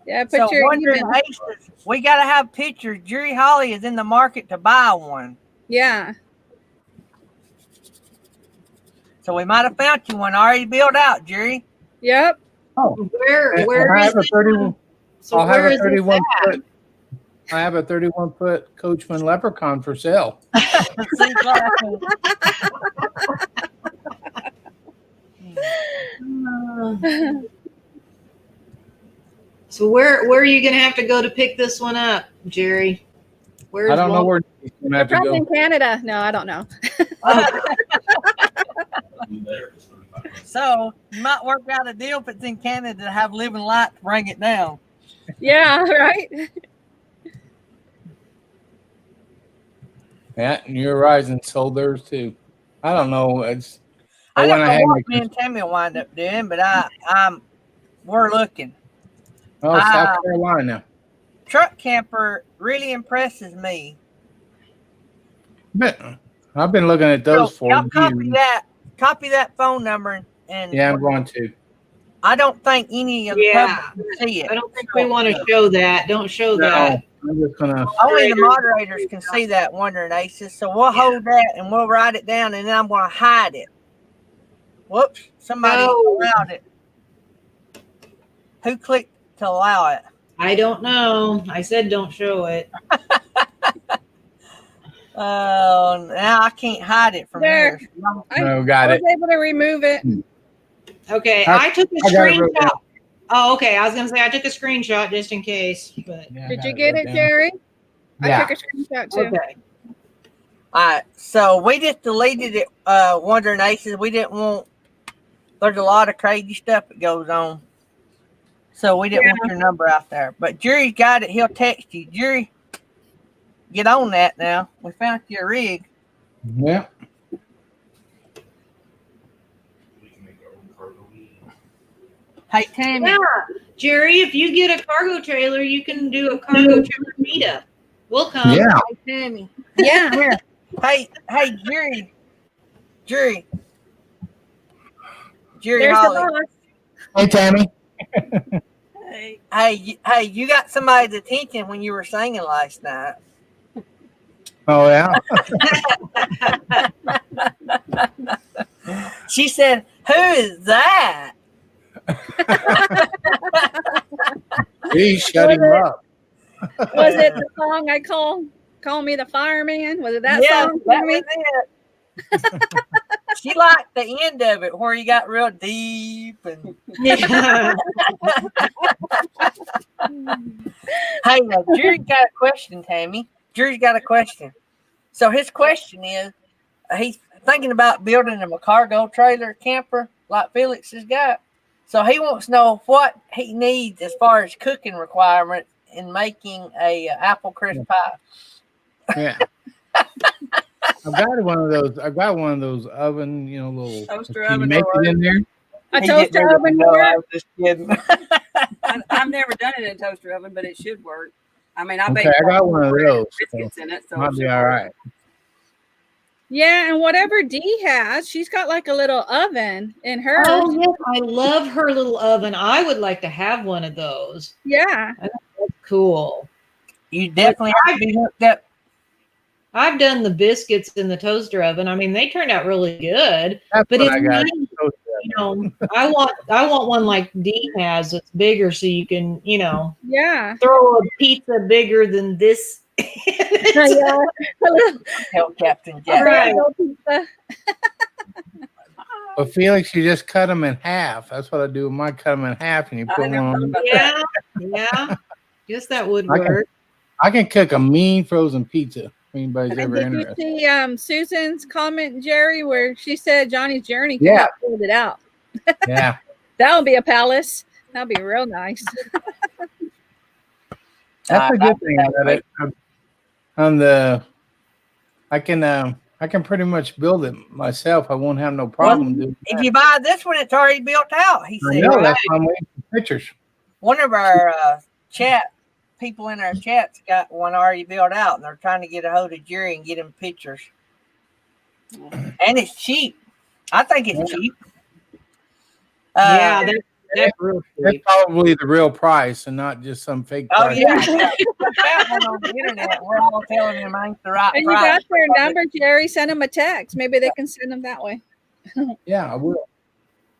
Yeah, put So your Wondering email. Aces, we got to have pictures. Jerry Holly is in the market to buy one. Yeah. So we might have found you one already built out, Jerry. Yep. Where I is have a this 31. one? So I'll have where a is this 31 at? foot. I have a 31-foot Coachman Leprechaun for sale. So where are you gonna have to go to pick this one up, Jerry? Where's I don't know where he's going to have to Probably go. in Canada. No, I don't know. So you might work out a deal if it's in Canada to have Living Light to bring it down. Yeah, right. Yeah, New Horizon sold theirs too. I don't know. It's I don't when know had what my- me and Tammy will wind up doing, but we're looking. South Carolina. Truck camper really impresses me. But I've been looking at those So for y'all copy years. that. Copy that phone number, and Yeah, I'm going to. I don't think any of the Yeah. public can see it. I don't think we want to show that. Don't show that. No, I'm just gonna. Only the moderators can see that, Wondering Aces. So we'll hold that and we'll write it down, and then I'm going to hide it. Whoops! Somebody No. allowed it. Who clicked to allow it? I don't know. I said don't show it. Oh, now I can't hide it from There. here. No, got I it. was able to remove it. Okay, I- I took a I got it wrote screenshot. down. Oh, okay. I was gonna say I took a screenshot just in case, but Yeah, I Did got you get wrote it, down. Jerry? Yeah. I took a screenshot too. okay. All right, so we just deleted it. Wondering Aces. We didn't want. There's a lot of crazy stuff that goes on, so we didn't want your number out there. But Jerry's got it. He'll text you. Jerry, get on that now. We found your rig. Yeah. Hey Tammy. Yeah, Jerry, if you get a cargo trailer, you can do a cargo trailer meetup. We'll come. Yeah. Hey Tammy. Yeah. Here. Hey Jerry. Jerry There's Holly. the boss. Hey, Tammy. Hey, you got somebody's attention when you were singing last night. Oh, yeah. She said, "Who is that?" Please shut Was him it? up. Was it the song I call me the fireman? Was it that Yeah, song? that Tammy? was it. She liked the end of it where you got real deep and Yeah. hey, now Jerry's got a question, Tammy. Jerry's got a question. So his question is, he's thinking about building him a cargo trailer camper like Felix has got. So he wants to know what he needs as far as cooking requirements in making a apple crisp pie. Yeah. I've got one of those. I've got one of those oven, little. Toaster Can you oven make or- it in there? A He toaster didn't oven know, I door? was just kidding. I've never done it in a toaster oven, but it should work. I mean, I Okay, baked I got one of those. biscuits in it, so Might it be should all work. right. Yeah, and whatever Dee has, she's got like a little oven in hers. Oh yes, I love her little oven. I would like to have one of those. Yeah. That's cool. You definitely have to be hooked up. I've done the biscuits in the toaster oven. I mean, they turned out really good. That's But what it's I got. nice, I want one like Dee has. It's bigger, so you can, Yeah. throw a pizza bigger than this. Yeah. Tell Captain Jack. Right. Pizza. But Felix, you just cut them in half. That's what I do. I cut them in half, and you I put never one thought on. about Yeah, yeah. Guess that would I can- work. I can cook a mean frozen pizza. If anybody's And ever did you interested. see Susan's comment, Jerry, where she said Johnny's Journey Yeah. pulled it out? Yeah. That'll be a palace. That'll be real nice. That's a good thing about it. I can pretty much build it myself. I won't have no problem doing If you buy this one, it's already built out. He I said. know, that's why I'm waiting for pictures. One of our people in our chat's got one already built out, and they're trying to get a hold of Jerry and get him pictures. And it's cheap. I think it's cheap. Yeah, that's real That's cheap. probably the real price and not just some fake Oh price. yeah, yeah. Put that one on the internet. We're all telling him ain't the right And you price. got their number, Jerry. Send them a text. Maybe they can send them that way. Yeah, I will.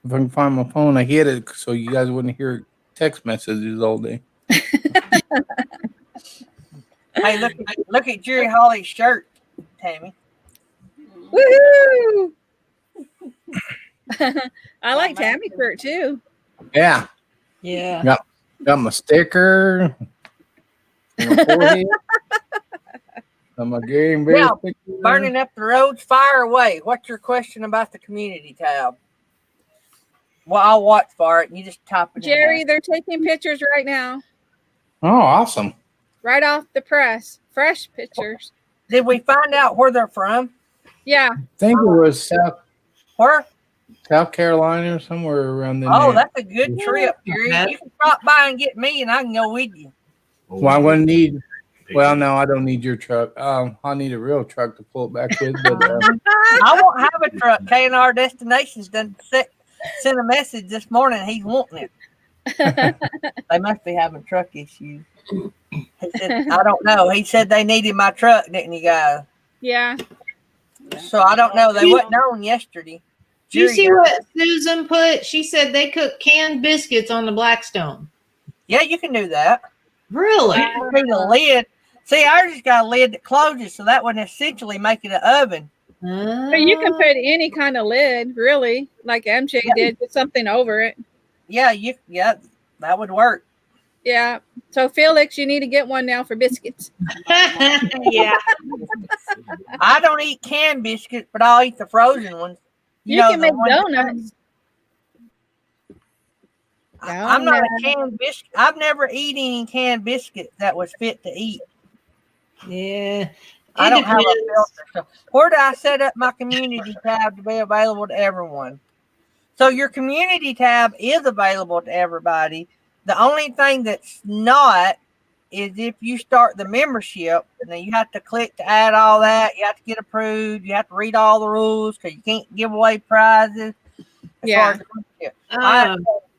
If I can find my phone, I hit it so you guys wouldn't hear text messages all day. Hey, look at Jerry Holly's shirt, Tammy. Woohoo! I like Tammy's shirt too. Yeah, Yeah. got my sticker. My forehead. Got my game bear Yeah, sticker. Burning up the roads, fire away. What's your question about the community tab? Well, I'll watch for it. And you just type it Jerry, in they're taking pictures right now, Oh, awesome. right off the press. Fresh pictures. there. Did we find out where they're from? Yeah. I think it was Where? South Carolina or somewhere around there. Oh, that's a good trip, Jerry. Yeah. You can stop by and get me, and I can go with you. Well, I wouldn't need. Well, no, I don't need your truck. I need a real truck to pull it back with. But I won't have a truck. K&R Destinations done sent a message this morning. He's wanting it. They must be having truck issues. He said, I don't know. He said they needed my truck, didn't you guys? Yeah. So I don't know. They wasn't on yesterday. Do you Jerry see got- what Susan put? She said they cook canned biscuits on the Blackstone. Yeah, you can do that. Really? See the lid. See, ours has got a lid that closes, so that would essentially make it an oven. So you can put any kind of lid, really, like MJ did, put something over it. Yeah, that would work. Yeah. So Felix, you need to get one now for biscuits. Yeah. I don't eat canned biscuits, but I'll eat the frozen ones. You know, can the make ones that donuts. I'm not a canned biscuit. I've never eaten any canned biscuit that was fit to eat. Yeah. I don't have a filter. So where do I set up my community tab to be available to everyone? So your community tab is available to everybody. The only thing that's not is if you start the membership. Now you have to click to add all that. You have to get approved. You have to read all the rules because you can't give away prizes. Yeah.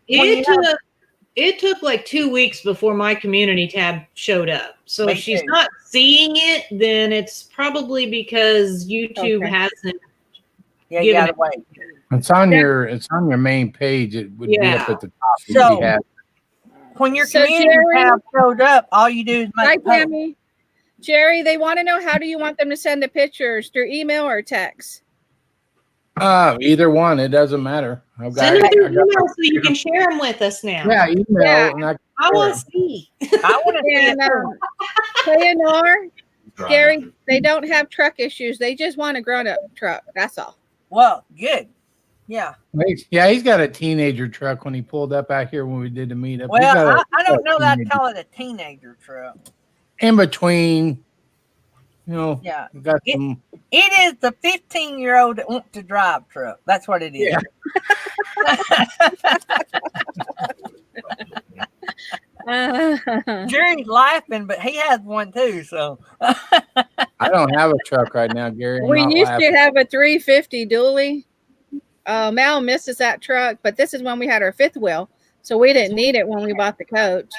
It took like 2 weeks before my community tab showed up. So if she's not seeing it, then it's probably because YouTube hasn't given it. Wait. It's on your main page. It would be up at the top. So when your community tab showed up, all you do is make Tammy. Jerry, they want to know, how do you want them to send the pictures, through email or text? Either one, it doesn't matter. Send them through email so you can share them with us now. Yeah, email. Yeah. And I want to see. I want to see it. Leonore, Gary, they don't have truck issues. They just want a grown-up truck. That's all. Well, good. Yeah. Yeah, he's got a teenager truck when he pulled up out here when we did the meetup. Well, I don't know that I'd call it a teenager truck. In between, yeah. Got some. It is the 15-year-old that wants to drive truck. That's what it is. Yeah. Jerry's laughing, but he has one too. So I don't have a truck right now, Gary. We used to have a 350 dually. Mal misses that truck, but this is when we had our fifth wheel, so we didn't need it when we bought the coach.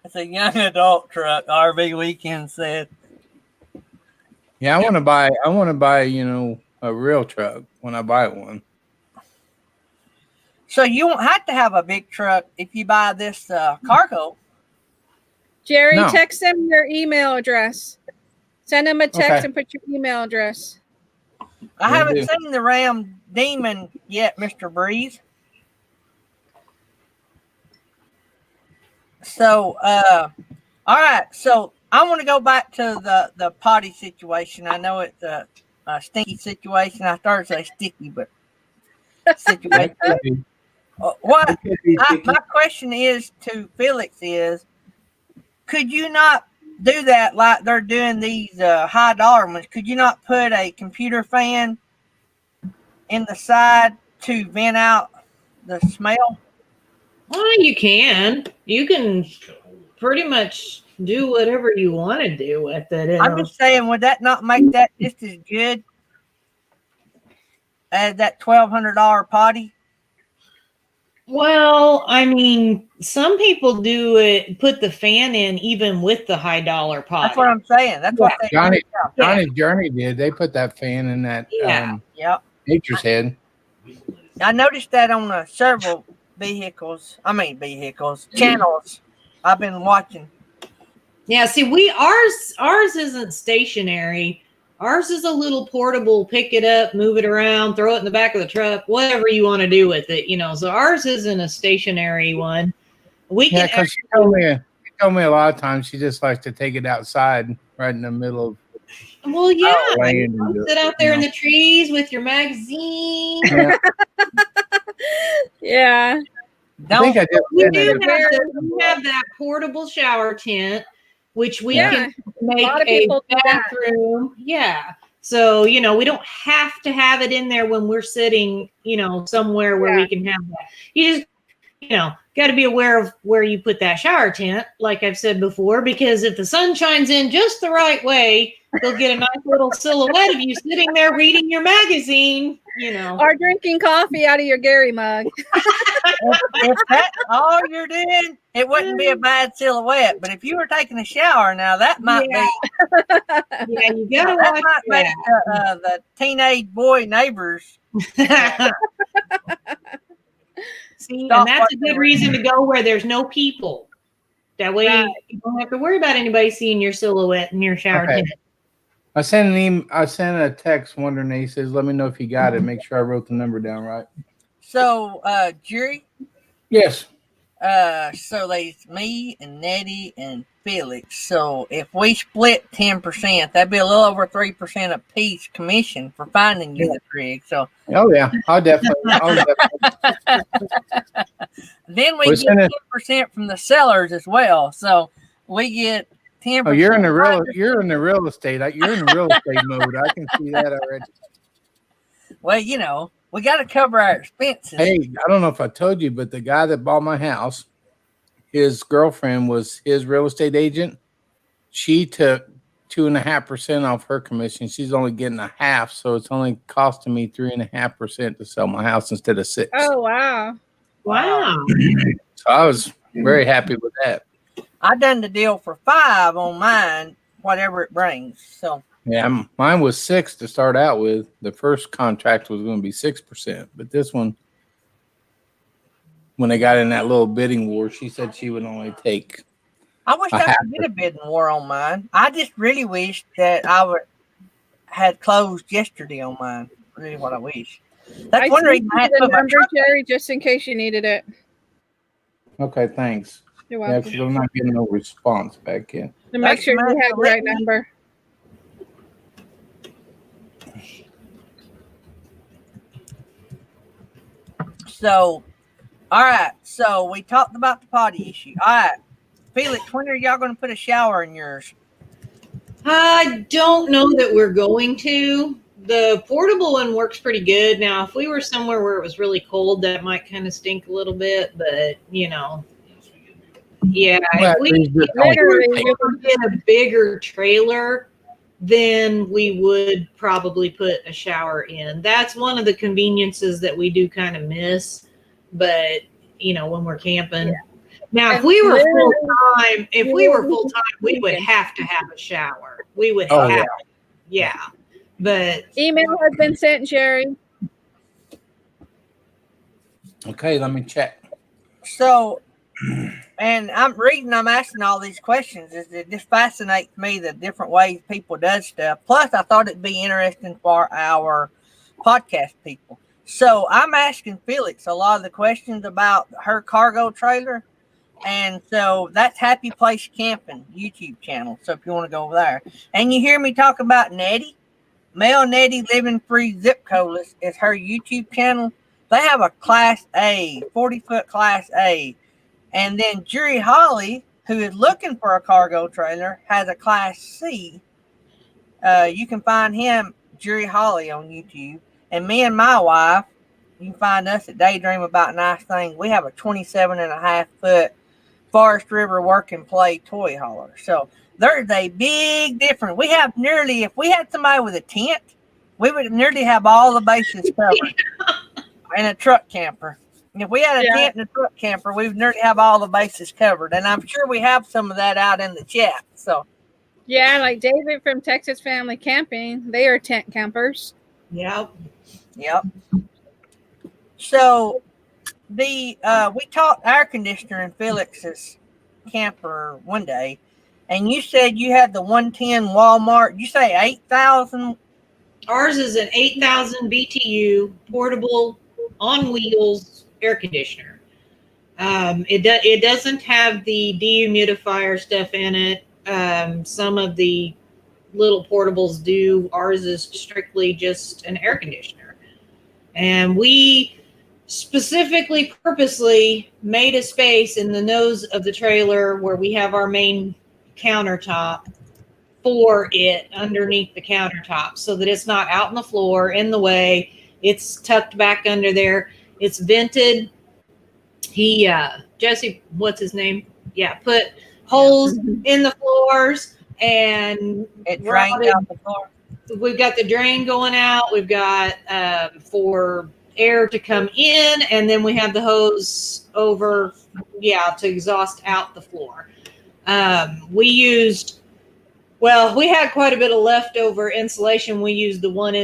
It's a young adult truck. RV Weekend said. Yeah, I want to buy, a real truck when I buy one. So you won't have to have a big truck if you buy this cargo. Jerry, text them your email address. Send them a text and put your email address. I haven't seen the Ram Demon yet, Mr. Breeze. So, all right. So I want to go back to the potty situation. I know it's a stinky situation. I started to say sticky, but situation. My question is to Felix is, could you not do that like they're doing these high dollar ones? Could you not put a computer fan in the side to vent out the smell? Well, you can. You can pretty much do whatever you want to do with it. I'm just saying, would that not make that just as good as that $1,200 potty? Well, I mean, some people do it, put the fan in even with the high dollar potty. That's what I'm saying. That's what Johnny's Journey did. They put that fan in that nature's head. I noticed that on several channels I've been watching. Yeah, see, ours isn't stationary. Ours is a little portable, pick it up, move it around, throw it in the back of the truck, whatever you want to do with it, So ours isn't a stationary one. Because she told me a lot of times she just likes to take it outside right in the middle of. Well, yeah. Sit out there in the trees with your magazine. Yeah. I think I just we have that portable shower tent, which we can make a bathroom. Yeah. So, we don't have to have it in there when we're sitting, somewhere where we can have that. You just, got to be aware of where you put that shower tent, like I've said before, because if the sun shines in just the right way, they'll get a nice little silhouette of you sitting there reading your magazine, Or drinking coffee out of your Gary mug. If that's all you're doing, it wouldn't be a bad silhouette. But if you were taking a shower now, that might be. Yeah, you gotta watch that. Might make the teenage boy neighbors. See, Stop and that's a watching good the reason to go where there's no people. That way Right. you don't have to worry about anybody seeing your silhouette in your shower Okay. tent. I sent I sent a text wondering. He says, "Let me know if you got it. Make sure I wrote the number down right." So, Jerry, Yes. so there's me and Nettie and Felix. So if we split 10%, that'd be a little over 3% a piece commission for finding you the rig. So Oh yeah. I'll definitely. then we We're get sending- 10% from the sellers as well. So we get 10%. Oh, you're in the real estate. You're in the real estate mode. I can see that already. Well, you know, we got to cover our expenses. Hey, I don't know if I told you, but the guy that bought my house, his girlfriend was his real estate agent. She took 2.5% off her commission. She's only getting a half, so it's only costing me 3.5% to sell my house instead of 6%. Oh, wow. Wow. So I was very happy with that. I done the deal for 5 on mine, whatever it brings. So Yeah, mine was 6 to start out with. The first contract was going to be 6%, but this one, when they got in that little bidding war, she said she would only take. I wish I could get a bidding war on mine. I just really wish that had closed yesterday on mine. Really, what I wish. That's I one reason I had the to put my number, truck. Jerry, just in case you needed it. Okay, thanks. You're Yeah, welcome. because I'm not getting no response back in. To make That's sure you the have the right master number. So, all right. So we talked about the potty issue. All right, Felix, when are y'all going to put a shower in yours? I don't know that we're going to. The portable one works pretty good. Now, if we were somewhere where it was really cold, that might kind of stink a little bit, but yeah. Well, If we Literally, were to get a bigger trailer, then we would probably put a shower in. That's one of the conveniences that we do kind of miss, but when we're camping. Yeah. Now, if we were full time, we would have to have a shower. We would have to. Yeah. But email has been sent, Jerry. Okay, let me check. So, and I'm asking all these questions. It just fascinates me the different ways people does stuff. Plus, I thought it'd be interesting for our podcast people. So I'm asking Felix a lot of the questions about her cargo trailer. And so that's Happy Place Camping YouTube channel. So if you want to go over there. And you hear me talk about Nettie. Mel Nettie Living Free Zip Codeless is her YouTube channel. They have a Class A, 40-foot Class A. And then Jerry Holly, who is looking for a cargo trailer, has a Class C. You can find him, Jerry Holly, on YouTube. And me and my wife, you can find us at Daydream About Nice Things. We have a 27.5-foot Forest River Work and Play toy hauler. So there's a big difference. We have nearly, if we had somebody with a tent, we would nearly have all the bases covered in a truck camper. If we had a tent and a truck camper, we would nearly have all the bases covered. And I'm sure we have some of that out in the chat. So yeah, like David from Texas Family Camping, they are tent campers. Yep. So we talked air conditioner in Felix's camper one day, and you said you had the 110 Walmart. You say 8,000? Ours is an 8,000 BTU portable on wheels air conditioner. It doesn't have the dehumidifier stuff in it. Some of the little portables do. Ours is strictly just an air conditioner, and we specifically, purposely made a space in the nose of the trailer where we have our main countertop for it underneath the countertop so that it's not out on the floor in the way. It's tucked back under there. It's vented. Jesse, what's his name? Yeah, put holes in the floors and it drained out the floor. We've got the drain going out. We've got for air to come in, and then we have the hose over, to exhaust out the floor. We used Well, we had quite a bit of leftover insulation. We used the 1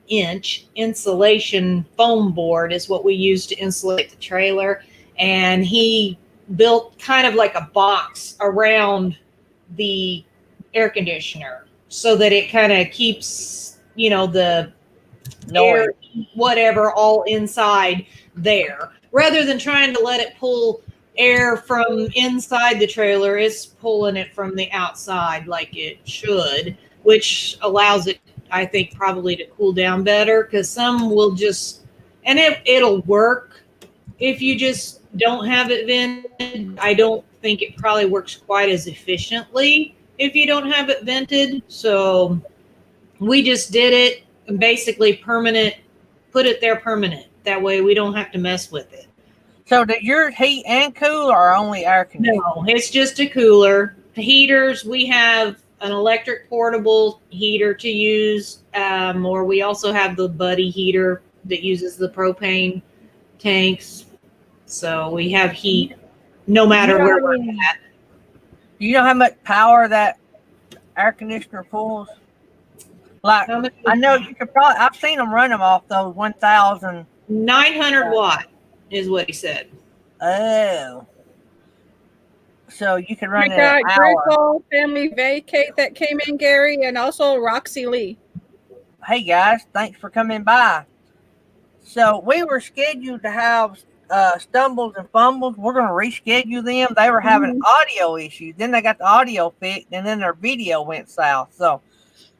inch insulation foam board is what we used to insulate the trailer. And he built kind of like a box around the air conditioner so that it kind of keeps, the air, whatever, all inside there. Rather than trying to let it pull air from inside the trailer, it's pulling it from the outside like it should, which allows it, I think, probably to cool down better, because some will just, and it'll work if you just don't have it vented. I don't think it probably works quite as efficiently if you don't have it vented. So we just did it and basically permanent, put it there permanent. That way we don't have to mess with it. So does yours heat and cool or only air conditioning? No, it's just a cooler. The heaters, we have an electric portable heater to use, or we also have the buddy heater that uses the propane tanks. So we have heat no matter where we're at. Do you know how much power that air conditioner pulls? Like, I know you could probably, I've seen them run them off those 1,000. 900 watt is what he said. Oh. So you can run We it an got hour. Grizzle Family Vacate that came in, Gary, and also Roxy Lee. Hey guys, thanks for coming by. So we were scheduled to have Stumbles and Fumbles. We're going to reschedule them. They were having audio issues. Then they got the audio fixed, and then their video went south. So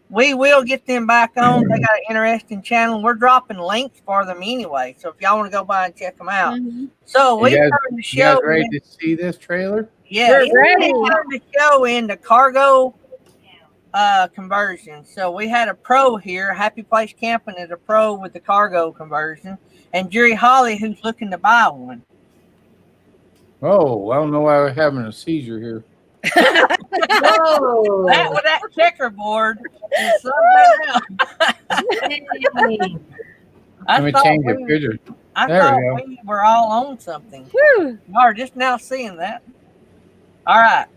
we will get them back on. They got an interesting channel. We're dropping links for them anyway. So if y'all want to go by and check them out. So we turned the show. You guys ready to see this trailer? Yeah, We're ready. we turned the show into cargo conversion. So we had a pro here. Happy Place Camping is a pro with the cargo conversion. And Jerry Holly, who's looking to buy one. Oh, I don't know why we're having a seizure here. Whoa. That with that checkerboard is something else. Let me change the picture. I There thought we go. we were all on something. Whew. You are just now seeing that. All right.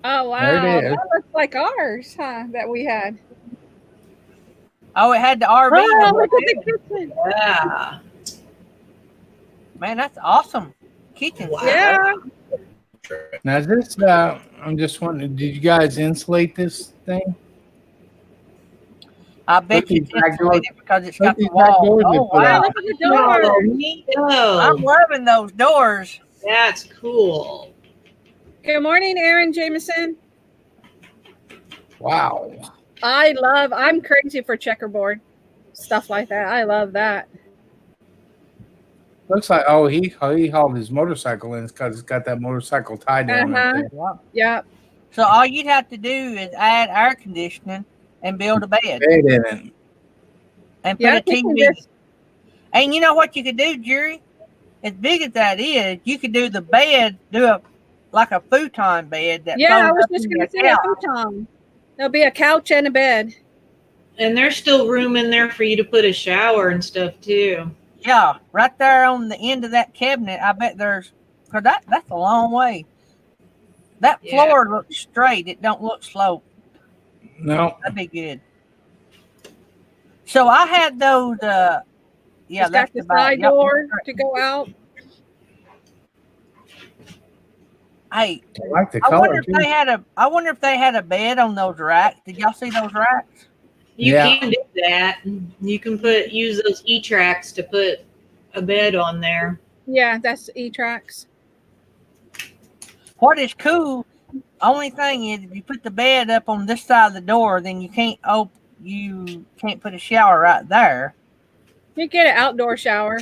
Oh, wow. There it is. That looks like ours, huh, that we had. Oh, it had the RV. Oh, number look at too. the kitchen. Yeah. Man, that's awesome. Kitchen. Wow. Yeah. Now is this, I'm just wondering, did you guys insulate this thing? I bet Look you these back doors. insulated because it's Look got the these back wall. doors they Oh, put wow. out. Look at the door. Oh, neato. I'm loving those doors. That's cool. Good morning, Aaron Jameson. Wow. I'm crazy for checkerboard stuff like that. I love that. Looks like, he hauled his motorcycle in because it's got that motorcycle tie down right there. Yep. So all you'd have to do is add air conditioning and build a bed Bed in it. and put Yeah, a TV. And you know what you could do, Jerry? As big as that is, you could do the bed, like a futon bed. That Yeah, I folds was up just into going a to say a couch. futon. There'll be a couch and a bed. And there's still room in there for you to put a shower and stuff too. Yeah, right there on the end of that cabinet. I bet there's, cause that's a long way. That Yeah. floor looks straight. It don't look sloped. No. That'd be good. So I had those. Yeah, It's that's got the about. side Yep. door to go out. Hey, I like the I wonder color if too. they had a. I wonder if they had a bed on those racks. Did y'all see those racks? You Yeah. can do that. You can use those E-tracks to put a bed on there. Yeah, that's E-Tracks. What is cool? Only thing is, if you put the bed up on this side of the door, then you can't put a shower right there. You get an outdoor shower.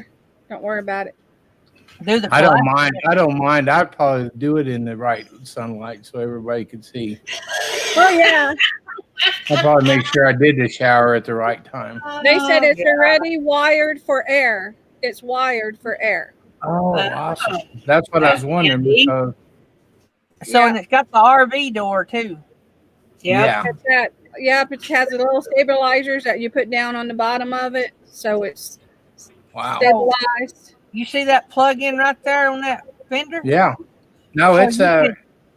Don't worry about it. Do the I don't flat- mind. I don't mind. I'd probably do it in the right sunlight so everybody could see. Oh, yeah. I'd probably make sure I did the shower at the right time. They said it's already wired for air. It's wired for air. Oh, awesome. That's what I was wondering because So and it's got the RV door too. yeah. It's that. Yep, it has the little stabilizers that you put down on the bottom of it, so it's Wow. stabilized. You see that plug in right there on that fender? Yeah. No, So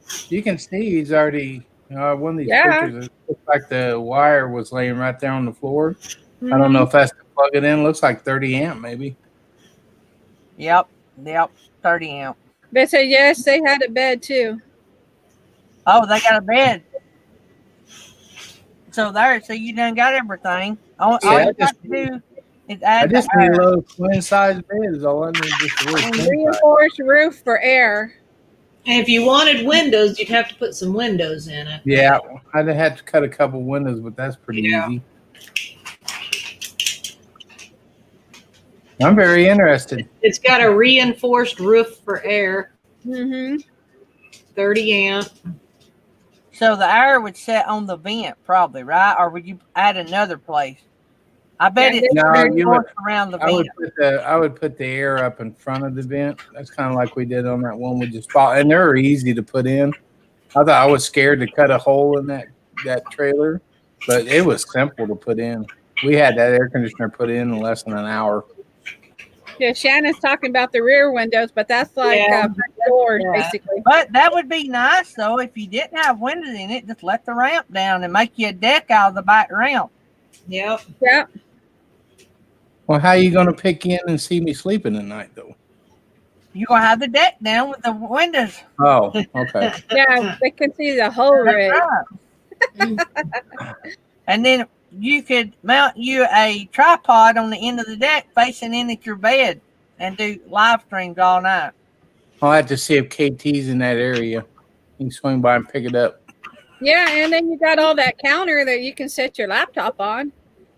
it's you can see he's already One of these Yeah. pictures, it looks like the wire was laying right there on the floor. I don't Mhm. know if that's to plug it in. Looks like 30 amp maybe. Yep. 30 amp. They said yes, they had a bed too. Oh, they got a bed. So you done got everything. All Yeah, you got to do is I add the just need a air. little twin size bed is all I need, just a little And twin size. reinforced roof for air. And if you wanted windows, you'd have to put some windows in it. Yeah, I'd have had to cut a couple windows, but that's pretty Yeah. easy. I'm very interested. It's got a reinforced roof for air, Mm-hmm. 30 amp. So the air would set on the vent, probably, right? Or would you add another place? I bet Yeah, it's No, pretty you close around the I would vent. put the air up in front of the vent. That's kind of like we did on that one we just bought, and they're easy to put in. I thought I was scared to cut a hole in that trailer, but it was simple to put in. We had that air conditioner put in less than an hour. Yeah, Shannon's talking about the rear windows, but that's like Yeah. front doors, Yeah. basically. But that would be nice, though, if you didn't have windows in it. Just let the ramp down and make you a deck out of the back ramp. Yep. Yeah. Well, how are you going to pick in and see me sleeping at night, though? You're going to have the deck down with the windows. Oh, okay. Yeah, they can see the whole rig. That's right. And then you could mount you a tripod on the end of the deck facing in at your bed and do live streams all night. I'll have to see if KT's in that area. You can swing by and pick it up. Yeah, and then you got all that counter that you can set your laptop on.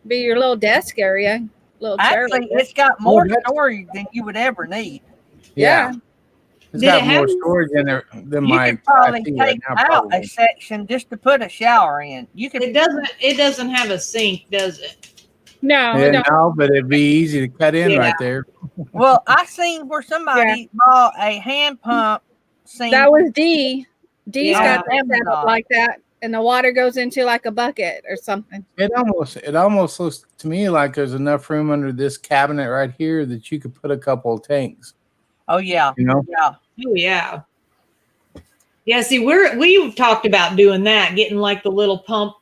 Be your little desk area. Little chair. Actually, like that. it's got more that's- storage than you would ever need. Yeah. It's Did got it more have- storage in there than You my could probably IT right take now, out probably. a section just to put a shower in. You could. It doesn't have a sink, does it? No, Yeah, no. no, but it'd be easy to cut in Yeah. right there. Well, I seen where somebody bought a hand pump sink. That was D. D's Yeah. got that set up like that, and the water goes into like a bucket or something. It almost looks to me like there's enough room under this cabinet right here that you could put a couple of tanks. Oh yeah, You know? yeah. Oh yeah. Yeah, see, we've talked about doing that, getting like the little pump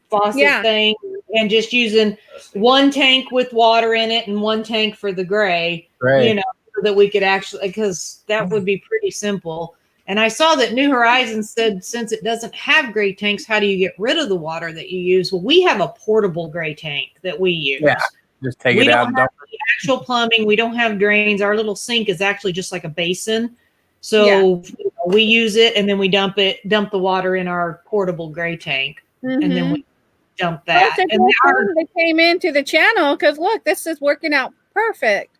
faucet thing and just using one tank with water in it and one tank for the gray, Right. you know, so that we could actually, because that would be pretty simple. And I saw that New Horizons said, since it doesn't have gray tanks, how do you get rid of the water that you use? Well, we have a portable gray tank that we use. Yeah. Just take We it out don't and have dump the actual plumbing. We don't have drains. Our little sink is actually just like a basin. So you know, we use it and then we dump the water in our portable gray tank. And then we dump that. Well, it's a And good thing they came into the channel because look, this is working out perfect.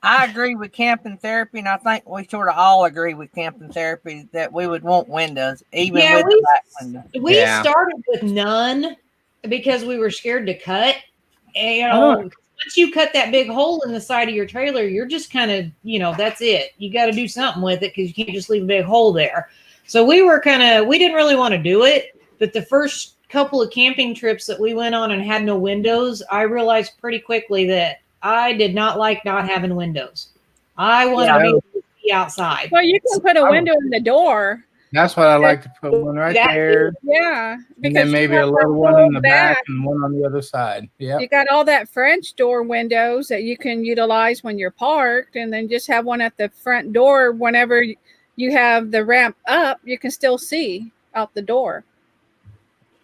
I agree with camping therapy, and I think we sort of all agree with camping therapy that we would want windows, even with the back window. we started with none because we were scared to cut. And, you know, once you cut that big hole in the side of your trailer, you're just kind of, you know, that's it. You got to do something with it because you can't just leave a big hole there. So we didn't really want to do it. But the first couple of camping trips that we went on and had no windows, I realized pretty quickly that I did not like not having windows. I wanted to be able to be outside. Well, you can put a window in the door. That's what I like to put one right there. Yeah. And then maybe a little one in the back and one on the other side. Yeah. You got all that French door windows that you can utilize when you're parked, and then just have one at the front door. Whenever you have the ramp up, you can still see out the door.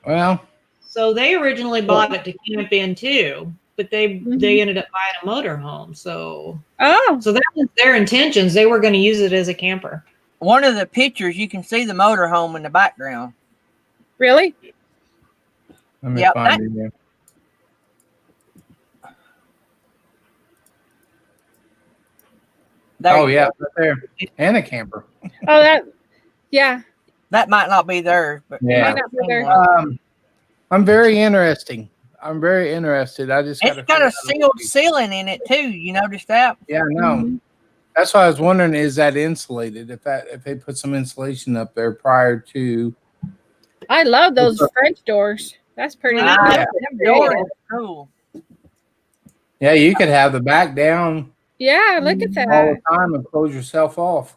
Well, so they originally bought it to camp in too, but they ended up buying a motorhome. So that was their intentions. They were going to use it as a camper. One of the pictures, you can see the motorhome in the background. Really? Let me find it here. Oh, yeah, right there. And a camper. Oh, that might not be theirs, but yeah. I'm very interested. I just it's got a sealed ceiling in it too. You noticed that? Yeah, I know. That's why I was wondering: is that insulated? If they put some insulation up there prior to. I love those French doors. That's pretty nice. Yeah. Door is cool. Yeah, you could have the back down. Yeah, look at that All the time and close yourself off.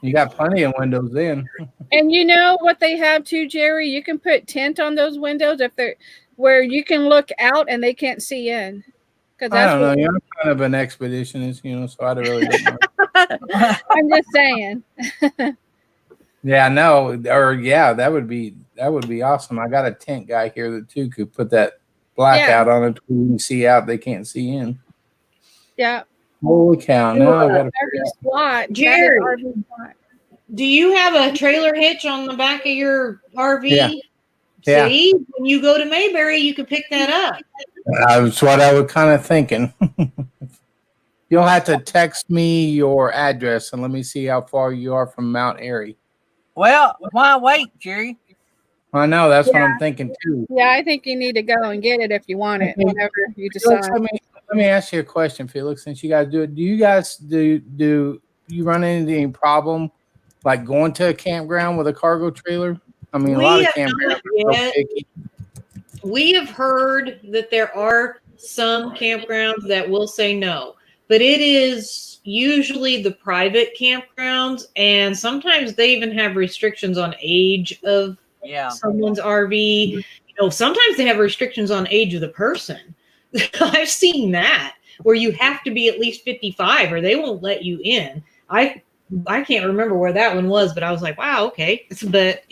You got plenty of windows then. And you know what they have too, Jerry? You can put tint on those windows if they're where you can look out and they can't see in. Because I that's don't know. what You're kind of an expeditionist, so I really don't know. I'm just saying. Yeah, no, or yeah, that would be awesome. I got a tent guy here that too could put that blackout on it. You can see out, they can't see in. Yeah. Holy cow! Now I got to RV SWAT. Jerry. That is RV SWAT. Do you have a trailer hitch on the back of your RV? Yeah. Yeah. See, when you go to Mayberry, you can pick that up. That's what I was kind of thinking. You'll have to text me your address and let me see how far you are from Mount Airy. Well, why wait, Jerry? I know that's what I'm thinking too. Yeah, I think you need to go and get it if you want it, whenever you Felix, decide. let me ask you a question, Felix. Since you guys do it, do you guys do you run into any problem like going to a campground with a cargo trailer? I mean, a lot of campgrounds are so picky. We have heard that there are some campgrounds that will say no, but it is usually the private campgrounds, and sometimes they even have restrictions on age of someone's RV. Sometimes they have restrictions on age of the person. I've seen that where you have to be at least 55 or they won't let you in. I can't remember where that one was, but I was like, wow, okay. But,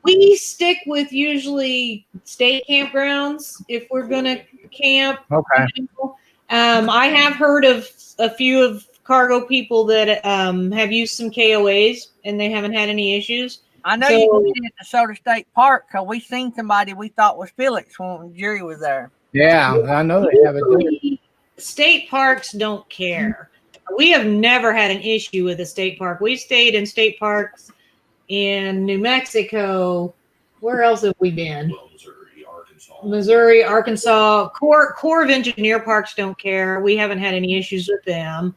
we stick with usually state campgrounds if we're going to camp. Okay. I have heard of a few of cargo people that have used some KOAs and they haven't had any issues. I know you did at DeSoto State Park because we seen somebody we thought was Felix when Jerry was there. Yeah, I know they have it there. State parks don't care. We have never had an issue with a state park. We've stayed in state parks in New Mexico. Where else have we been? Well, Missouri, Arkansas. Corps of Engineer Parks don't care. We haven't had any issues with them.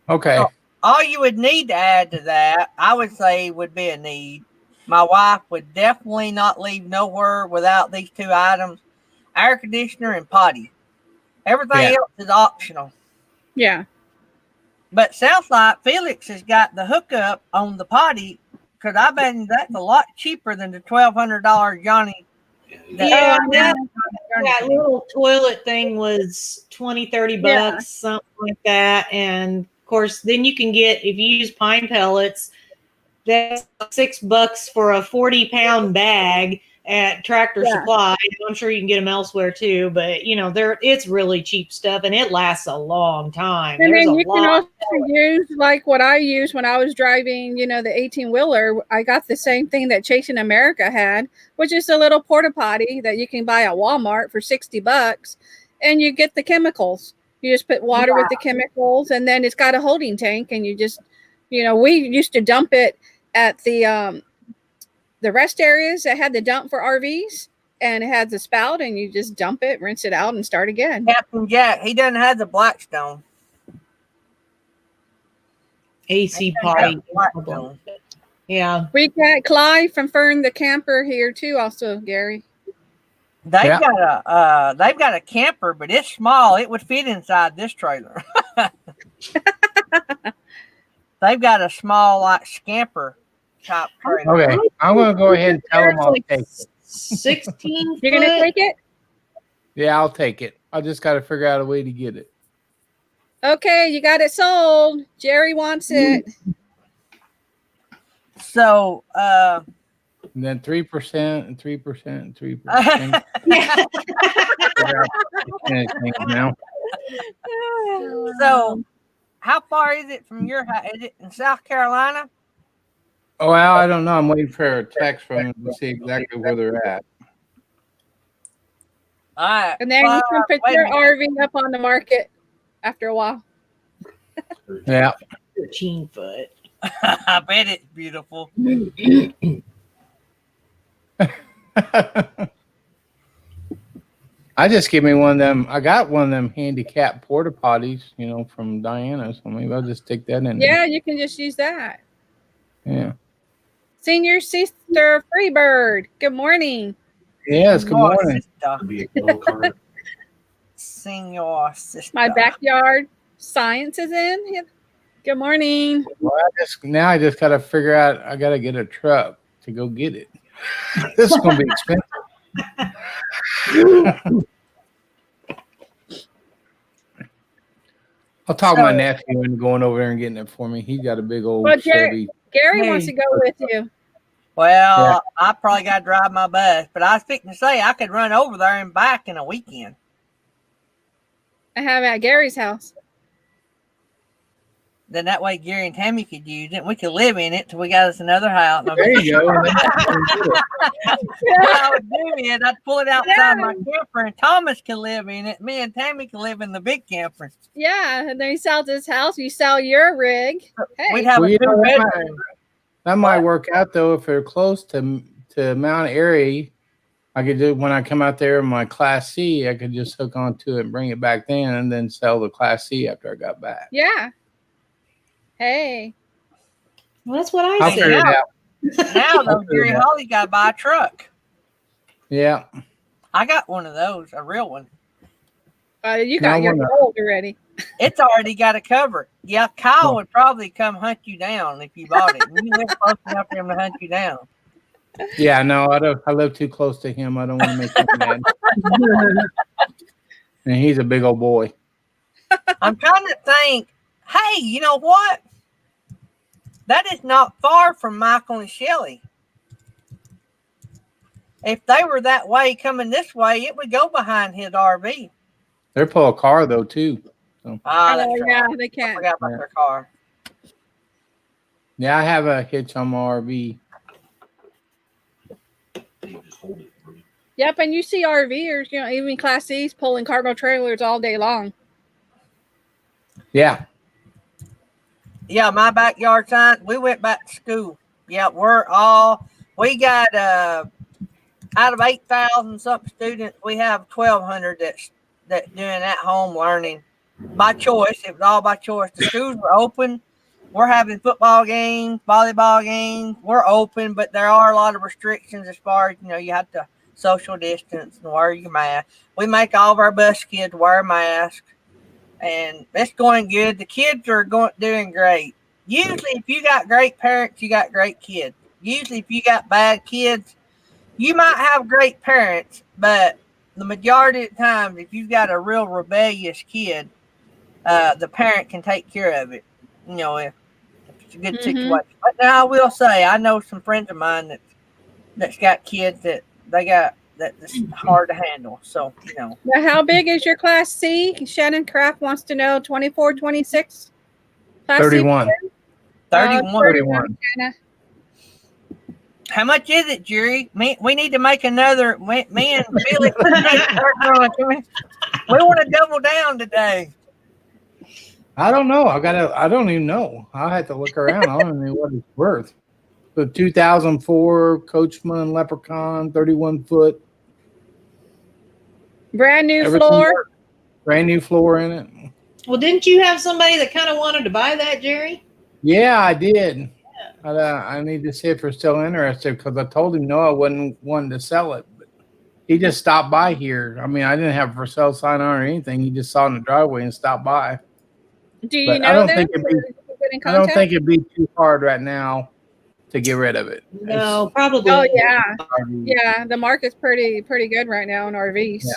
Okay. So all you would need to add to that, I would say, would be a need. My wife would definitely not leave nowhere without these two items: air conditioner and potty. Everything else is optional. Yeah. But sounds like Felix has got the hookup on the potty, because I bet that's a lot cheaper than the $1,200 Johnny. That little toilet thing was $20-$30 bucks, something like that. And of course, then you can get, if you use pine pellets, that's $6 for a 40-pound bag at Tractor Supply. I'm sure you can get them elsewhere too, but it's really cheap stuff and it lasts a long time. And then you can also use like what I used when I was driving, the 18-wheeler. I got the same thing that Chasing America had, which is a little porta potty that you can buy at Walmart for $60, and you get the chemicals. You just put water with the chemicals, and then it's got a holding tank, and you just, we used to dump it at the rest areas that had the dump for RVs, and it had the spout, and you just dump it, rinse it out, and start again. Captain Jack, he doesn't have the Blackstone. AC potty. Yeah. We got Clive from Fern the Camper here too, also, Gary. They've got a camper, but it's small. It would fit inside this trailer. They've got a small, like, scamper type trailer. Okay, I'm going to go ahead and tell them I'll take it. 16 You're going to take it? Yeah, I'll take it. I just got to figure out a way to get it. Okay, you got it sold. Jerry wants it. So, and then 3% and 3% and 3%. Now. So, how far is it from your house? Is it in South Carolina? Oh, well, I don't know. I'm waiting for a text from them to see exactly where they're at. All right. And then you can put your RV up on the market after a while. Yeah. 13 foot. I bet it's beautiful. I just give me one of them. I got one of them handicap porta potties, from Diana. So maybe I'll just stick that in. Yeah, you can just use that. Yeah. Senior Sister Freebird. Good morning. Yes, good morning. Senior Sister. My backyard science is in. Good morning. Well, I just got to figure out. I got to get a truck to go get it. This is going to be expensive. I'll talk my nephew into going over there and getting it for me. He's got a big old Chevy. Gary wants to go with you. Well, I probably got to drive my bus, but I was fixing to say I could run over there and back in a weekend. I have at Gary's house. Then that way Gary and Tammy could use it. We could live in it till we got us another house. There you go. What I would do is I'd pull it outside my camper and Thomas could live in it. Me and Tammy could live in the big camper. Yeah, and then he sells his house. You sell your rig. Hey. We'd have a 2-bedroom. That might work out though if they're close to Mount Airy. I could do when I come out there in my Class C. I could just hook onto it and bring it back then, and then sell the Class C after I got back. Yeah. Hey. Well, that's what I'll I figure it said. out. Now though, Gary Holly got to buy a truck. Yeah. I got one of those, a real one. You got your gold already. It's already got a cover. Yeah, Kyle would probably come hunt you down if you bought it. You live close enough for him to hunt you down. Yeah, no, I don't. I live too close to him. I don't want to make him mad. And he's a big old boy. I'm trying to think. Hey, you know what? That is not far from Michael and Shelley. If they were that way coming this way, it would go behind his RV. They're pull a car though too. So. That's yeah, right. they can't. I forgot about their car. Yeah, I have a hitch on my RV. Yep, and you see RVers, even Class C's pulling cargo trailers all day long. Yeah. Yeah, my backyard science, we went back to school. Yeah, we got out of 8,000 something students, we have 1,200 that's doing at home learning by choice. It was all by choice. The schools were open. We're having football games, volleyball games. We're open, but there are a lot of restrictions as far as, you have to social distance and wear your mask. We make all of our bus kids wear a mask, and it's going good. The kids are doing great. Usually, if you got great parents, you got great kids. Usually, if you got bad kids, you might have great parents, but the majority of the time, if you've got a real rebellious kid, the parent can take care of it. If it's a good situation. But now I will say, I know some friends of mine that's got kids that's hard to handle. So, Now, how big is your Class C? Shannon Craft wants to know 24, 26? Class 31. C? 31. How much is it, Jerry? We need to make another. Me and Felix. We want to double down today. I don't know. I don't even know. I'll have to look around. I don't know what it's worth. The 2004 Coachman Leprechaun, 31 foot. Brand new floor. Brand new floor in it. Well, didn't you have somebody that kind of wanted to buy that, Jerry? Yeah, I did. I need to see if they're still interested because I told him no, I wasn't wanting to sell it. But he just stopped by here. I mean, I didn't have a for sale sign on or anything. He just saw it in the driveway and stopped by. Do you know them? I don't think it'd be too hard right now to get rid of it. No, probably. Oh yeah, yeah. The market's pretty good right now in RVs. Yeah.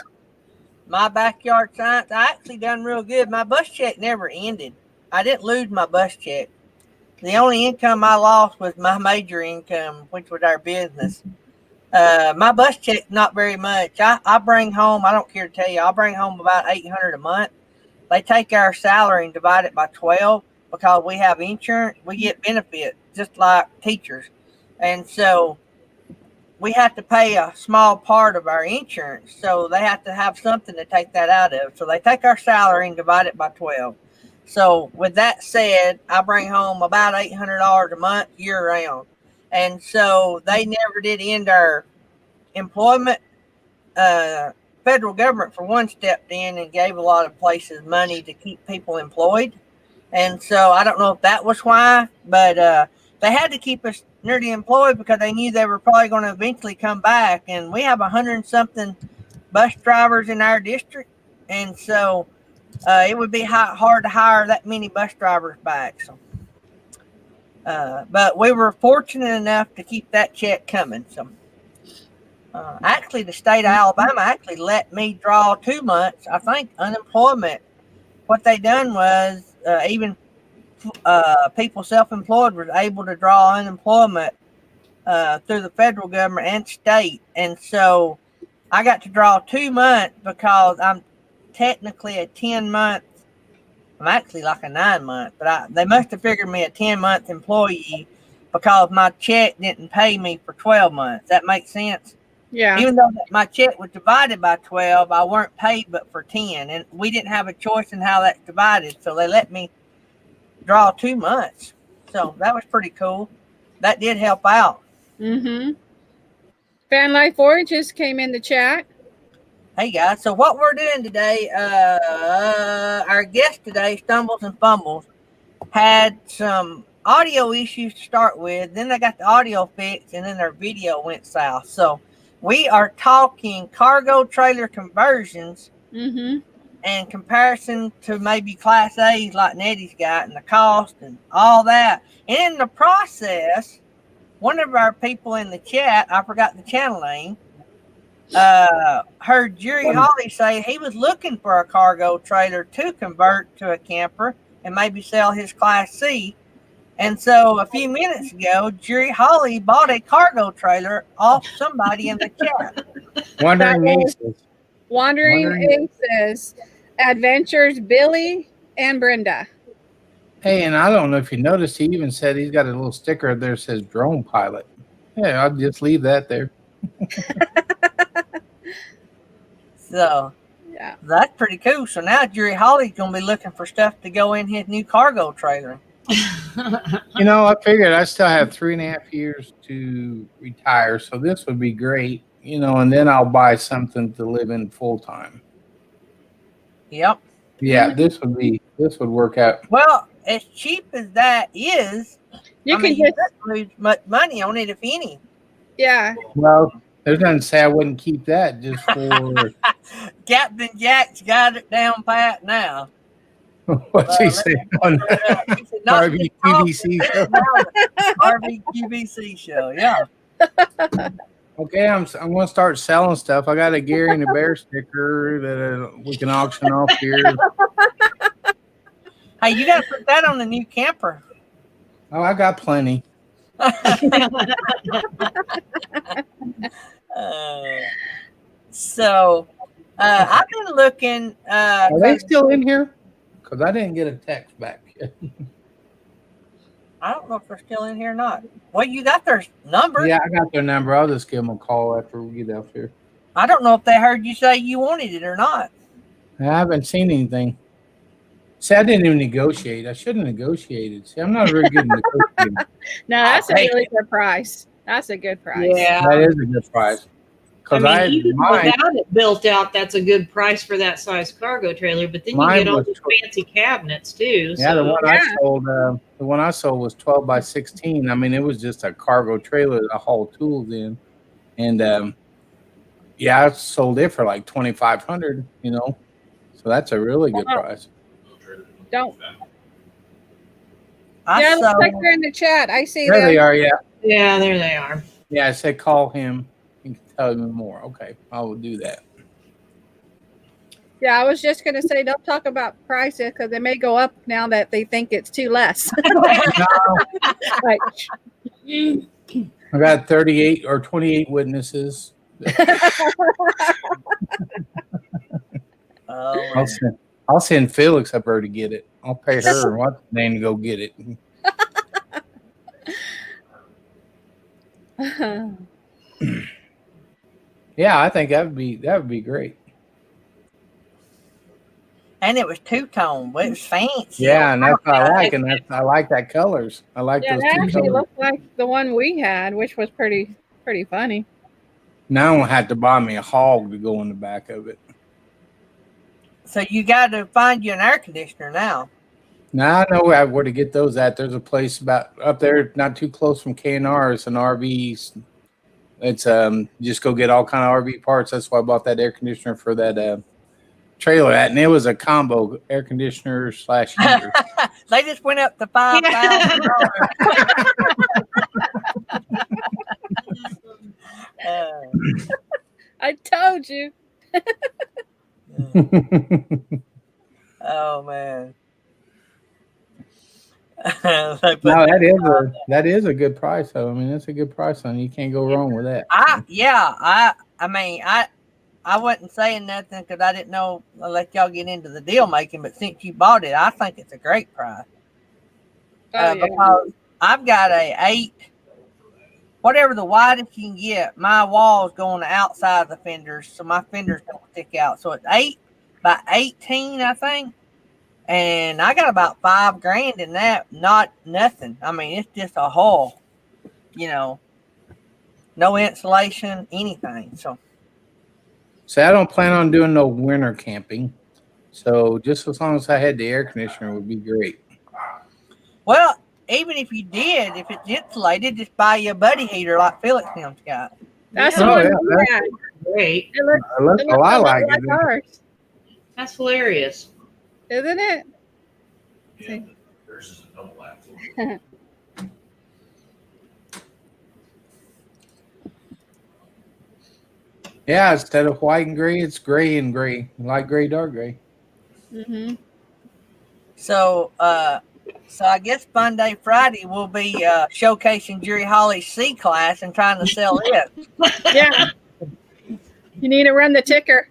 My backyard science, I actually done real good. My bus check never ended. I didn't lose my bus check. The only income I lost was my major income, which was our business. My bus check, not very much. I bring home, I don't care to tell you, I bring home about $800 a month. They take our salary and divide it by 12 because we have insurance. We get benefits just like teachers. And so we have to pay a small part of our insurance. So they have to have something to take that out of. So they take our salary and divide it by 12. So with that said, I bring home about $800 a month year round. And so they never did end our employment. Federal government, for one, stepped in and gave a lot of places money to keep people employed. And so I don't know if that was why, but they had to keep us nearly employed because they knew they were probably going to eventually come back. And we have 100 and something bus drivers in our district. And so it would be hard to hire that many bus drivers back. So, but we were fortunate enough to keep that check coming. So, actually, the state of Alabama actually let me draw 2 months. I think unemployment. What they done was even people self-employed was able to draw unemployment through the federal government and state, and so I got to draw 2 months because I'm technically a 10-month. I'm actually like a 9-month, but they must have figured me a 10-month employee because my check didn't pay me for 12 months. That makes sense? Yeah. Even though my check was divided by 12, I weren't paid but for 10, and we didn't have a choice in how that's divided, so they let me draw 2 months. So that was pretty cool. That did help out. Mm-hmm. Fan Life Oranges came in the chat. Hey guys, so what we're doing today, our guest today, Stumbles and Fumbles, had some audio issues to start with. Then they got the audio fixed, and then their video went south. So we are talking cargo trailer conversions and comparison to maybe Class A's like Nettie's got, and the cost and all that. And in the process, one of our people in the chat, I forgot the channel name, heard Jerry Holly say he was looking for a cargo trailer to convert to a camper and maybe sell his Class C. And so a few minutes ago, Jerry Holly bought a cargo trailer off somebody in the chat. Wandering Aces, Adventures, Billy and Brenda. Hey, and I don't know if you noticed, he even said he's got a little sticker there that says drone pilot. Yeah, I'll just leave that there. So yeah, that's pretty cool. So now Jerry Holly's going to be looking for stuff to go in his new cargo trailer. You know, I figured I still have 3.5 years to retire, so this would be great, you know, and then I'll buy something to live in full time. Yep. Yeah, this would work out. Well, as cheap as that is, you don't lose much money on it, if any. Yeah. Well, there's nothing to say I wouldn't keep that just for. Captain Jack's got it down pat now. What's he saying on RVQVC show? RVQVC show, yeah. Okay, I'm going to start selling stuff. I got a Gary and a Bear sticker that we can auction off here. Hey, you got to put that on the new camper. Oh, I got plenty. So, I've been looking. Are they still in here? Because I didn't get a text back yet. I don't know if they're still in here or not. Well, you got their number. Yeah, I got their number. I'll just give them a call after we get out here. I don't know if they heard you say you wanted it or not. I haven't seen anything. See, I didn't even negotiate. I should have negotiated. See, I'm not very good at negotiating. No, that's a really good price. That's a good price. Yeah. That is a good price. Even without it built out, that's a good price for that size cargo trailer. But then you get all these fancy cabinets too. Yeah, the one I sold was 12 by 16. I mean, it was just a cargo trailer that I hauled tools in, and I sold it for like $2,500. You know, so that's a really good price. Don't. Yeah, looks like they're in the chat. I see there. They are. Yeah. Yeah, there they are. Yeah, I said call him. You can tell me more. Okay, I will do that. Yeah, I was just going to say, don't talk about prices because they may go up now that they think it's too less. I got 38 or 28 witnesses. I'll send Felix up there to get it. I'll pay her and what's the name to go get it. Yeah, I think that would be great. And it was two-tone. It was fancy. Yeah, and that's what I like, and I like that colors. I like those. That two actually colors. looked like the one we had, which was pretty funny. Now I don't have to buy me a hog to go in the back of it. So you got to find you an air conditioner now. Now I know where to get those at. There's a place about up there, not too close from K&R. It's an RV. It's just go get all kind of RV parts. That's why I bought that air conditioner for that trailer at, and it was a combo air conditioner / heater. They just went up to $5,000. I told you. Oh man. No, that is a good price though. I mean, that's a good price on it. You can't go wrong with that. I mean, I wasn't saying nothing because I didn't know I'll let y'all get into the deal making, but since you bought it, I think it's a great price. Because I've got a 8, whatever the widest you can get. My wall's going to outside the fenders, so my fenders don't stick out. So it's 8 by 18, I think. And I got about $5,000 in that, not nothing. I mean, it's just a hull, no insulation, anything. So I don't plan on doing no winter camping. So just as long as I had the air conditioner would be great. well, even if you did, if it's insulated, just buy you a buddy heater like Felix Him's got. That's Yeah. the one yeah, we had. Great. It looks, I look it a looks lot a like lot it. like ours, That's hilarious. isn't it? Yeah, there's just a double axle. Yeah, instead of white and gray, it's gray and gray, light gray, dark gray. Mm-hmm. So I guess Fun Day Friday will be showcasing Jerry Holly's C class and trying to sell it. Yeah. You need to run the ticker.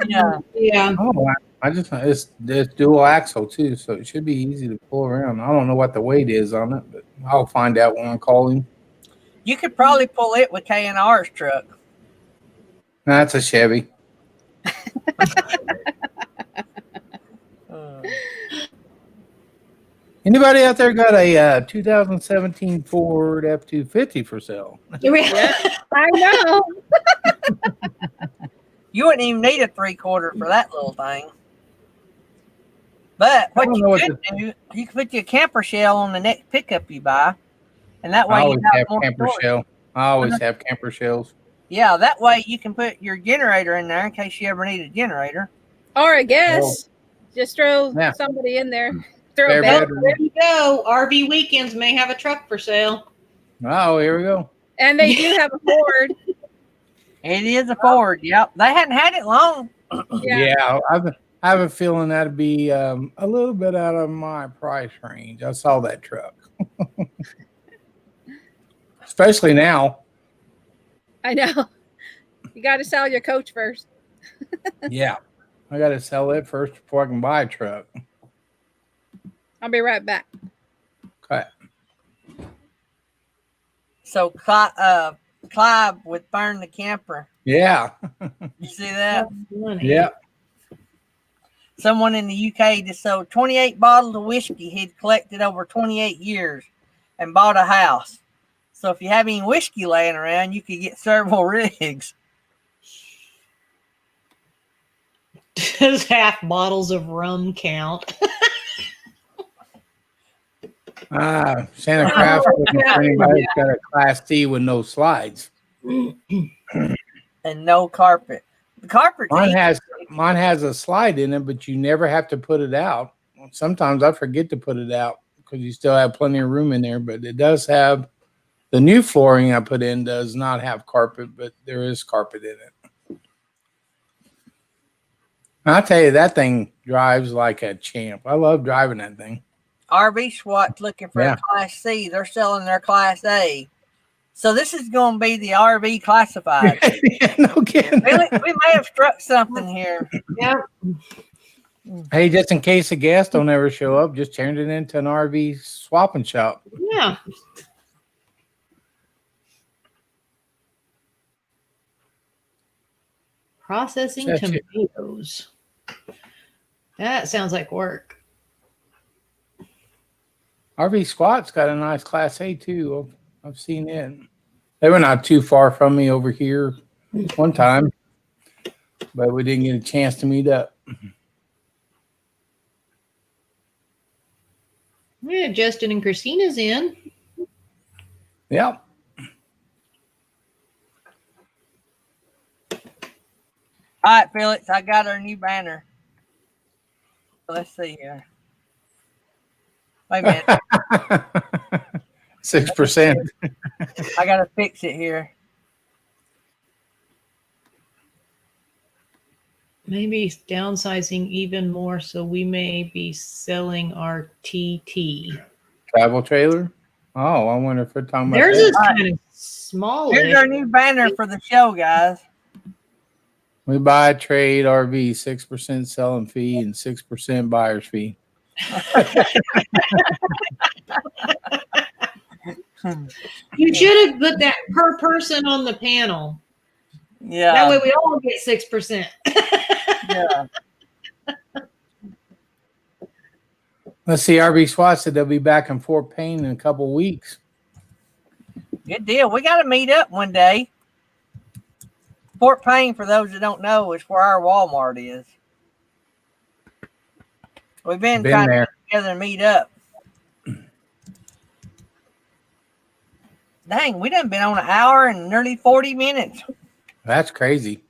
Yeah. Yeah. Oh, I just it's dual axle too, so it should be easy to pull around. I don't know what the weight is on it, but I'll find out when I call him. You could probably pull it with K&R's truck. That's a Chevy. Anybody out there got a 2017 Ford F-250 for sale? I know. You wouldn't even need a 3/4 for that little thing. But what don't you know what could do, you could put your camper shell on the next pickup you buy, and that I way you always have have more camper storage. shell. I always have camper shells. Yeah, that way you can put your generator in there in case you ever need a generator. Or I guess just throw Yeah. somebody in there. Throw Spare a bed. bedroom. There you go. RV weekends may have a truck for sale. Oh, here we go. And they do have a Ford. It is a Ford. Yep, they hadn't had it long. Yeah. I have a feeling that'd be a little bit out of my price range. I saw that truck, especially now. I know. You got to sell your coach first. Yeah, I got to sell it first before I can buy a truck. I'll be right back. Okay. So Clive would burn the camper. Yeah. You see that? Yeah. Someone in the UK just sold 28 bottles of whiskey he'd collected over 28 years and bought a house. So if you have any whiskey laying around, you could get several rigs. Does half bottles of rum count? Santa Craft looking for anybody who's got a Class C with no slides. And no carpet. The carpet. Mine has a slide in it, but you never have to put it out. Sometimes I forget to put it out because you still have plenty of room in there, but it does have the new flooring I put in does not have carpet, but there is carpet in it. I'll tell you, that thing drives like a champ. I love driving that thing. RV SWAT's looking for a Class C. They're selling their Class A. So this is going to be the RV classified. No kidding. We may have struck something here. Yeah. Hey, just in case the gas don't ever show up, just turn it into an RV swapping shop. Yeah. Processing That's it. tomatoes. That sounds like work. RV Squat's got a nice Class A too. I've seen it. They were not too far from me over here one time, but we didn't get a chance to meet up. Yeah, Justin and Christina's in. Yep. All right, Felix, I got our new banner. Let's see here. Wait a minute. 6%. I gotta fix it here. Maybe downsizing even more, so we may be selling our TT. Travel trailer. Oh, I wonder if we're talking about Theirs that. is kind of small. Here's our new banner for the show, guys. We buy, trade, RV, 6% selling fee and 6% buyer's fee. You should have put that per person on the panel. Yeah. That way we all get 6%. Yeah. Let's see. RV SWAT said they'll be back in Fort Payne in a couple weeks. Good deal. We got to meet up one day. Fort Payne, for those that don't know, is where our Walmart is. We've been trying to get together and meet up. Dang, we done been on an hour and nearly 40 minutes. That's crazy.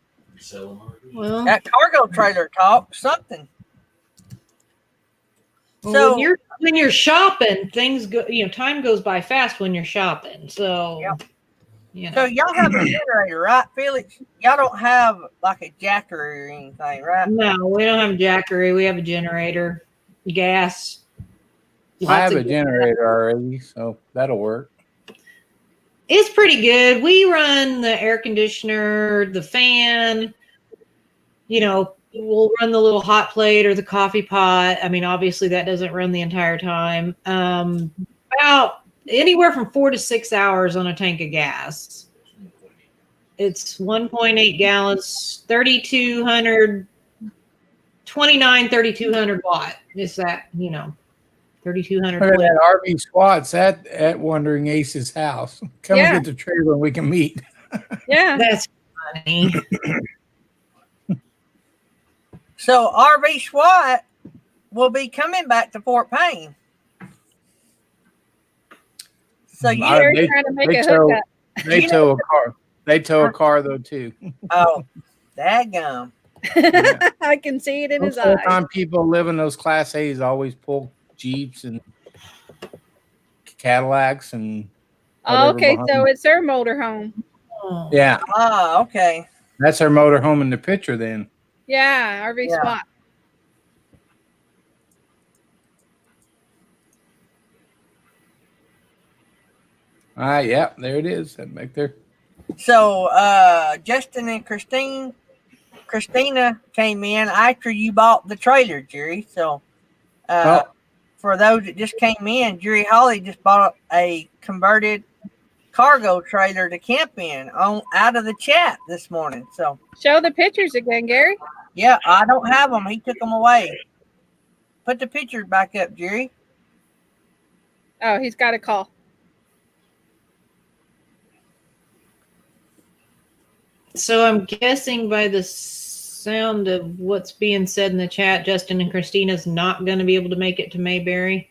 Well, That cargo trailer talk, something. so when you're shopping, things go. Time goes by fast when you're shopping. So, So y'all have a generator, right, Felix? Y'all don't have like a jacker or anything, right? No, we don't have a jackery. We have a generator, gas. I have a generator already, so that'll work. It's pretty good. We run the air conditioner, the fan. We'll run the little hot plate or the coffee pot. I mean, obviously that doesn't run the entire time. About anywhere from 4 to 6 hours on a tank of gas. It's 1.8 gallons, 3,200 watt. Is that, 3,200. Look at that RV SWAT's at Wandering Ace's house. Come and get the trailer and we can meet. Yeah. That's funny. So RV SWAT will be coming back to Fort Payne. So They're trying to make a hookup. They tow a car. They tow a car though too. Oh, daggum. Yeah. I can see it in his eyes. Full-time people live in those Class A's always pull Jeeps and Cadillacs and. Oh, okay, so it's their motorhome. Yeah. Oh, okay. That's her motorhome in the picture then. Yeah, RV SWAT. All right, yeah, there it is. That back there. So Justin and Christina came in after you bought the trailer, Jerry. So for those that just came in, Jerry Holly just bought a converted cargo trailer to camp in out of the chat this morning. So show the pictures again, Gary. Yeah, I don't have them. He took them away. Put the pictures back up, Jerry. Oh, he's got a call. So I'm guessing by the sound of what's being said in the chat, Justin and Christina's not going to be able to make it to Mayberry.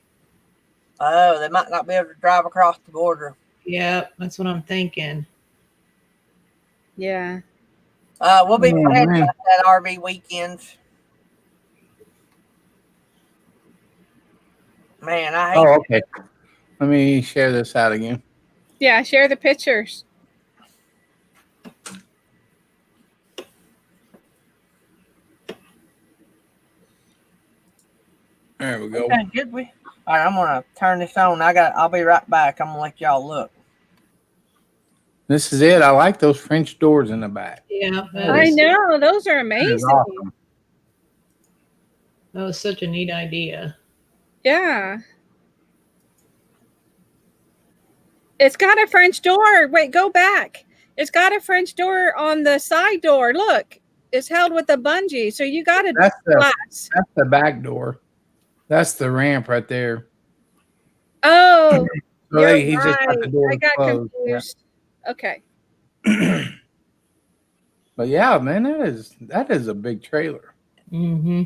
Oh, they might not be able to drive across the border. Yeah, that's what I'm thinking. Yeah. We'll be planning about that RV weekends. Man, I hate okay. Let me share this out again. Yeah, share the pictures. There we go. Okay, good. All right, I'm gonna turn this on. I'll be right back. I'm gonna let y'all look. This is it. I like those French doors in the back. Yeah, I know. Those are amazing. Awesome. That was such a neat idea. Yeah. It's got a French door. Wait, go back. It's got a French door on the side door. Look, it's held with a bungee. So you got it. That's the back door. That's the ramp right there. Oh, So he just got the door I got closed. confused. Yeah. Okay. But yeah, man, that is a big trailer. Mm-hmm.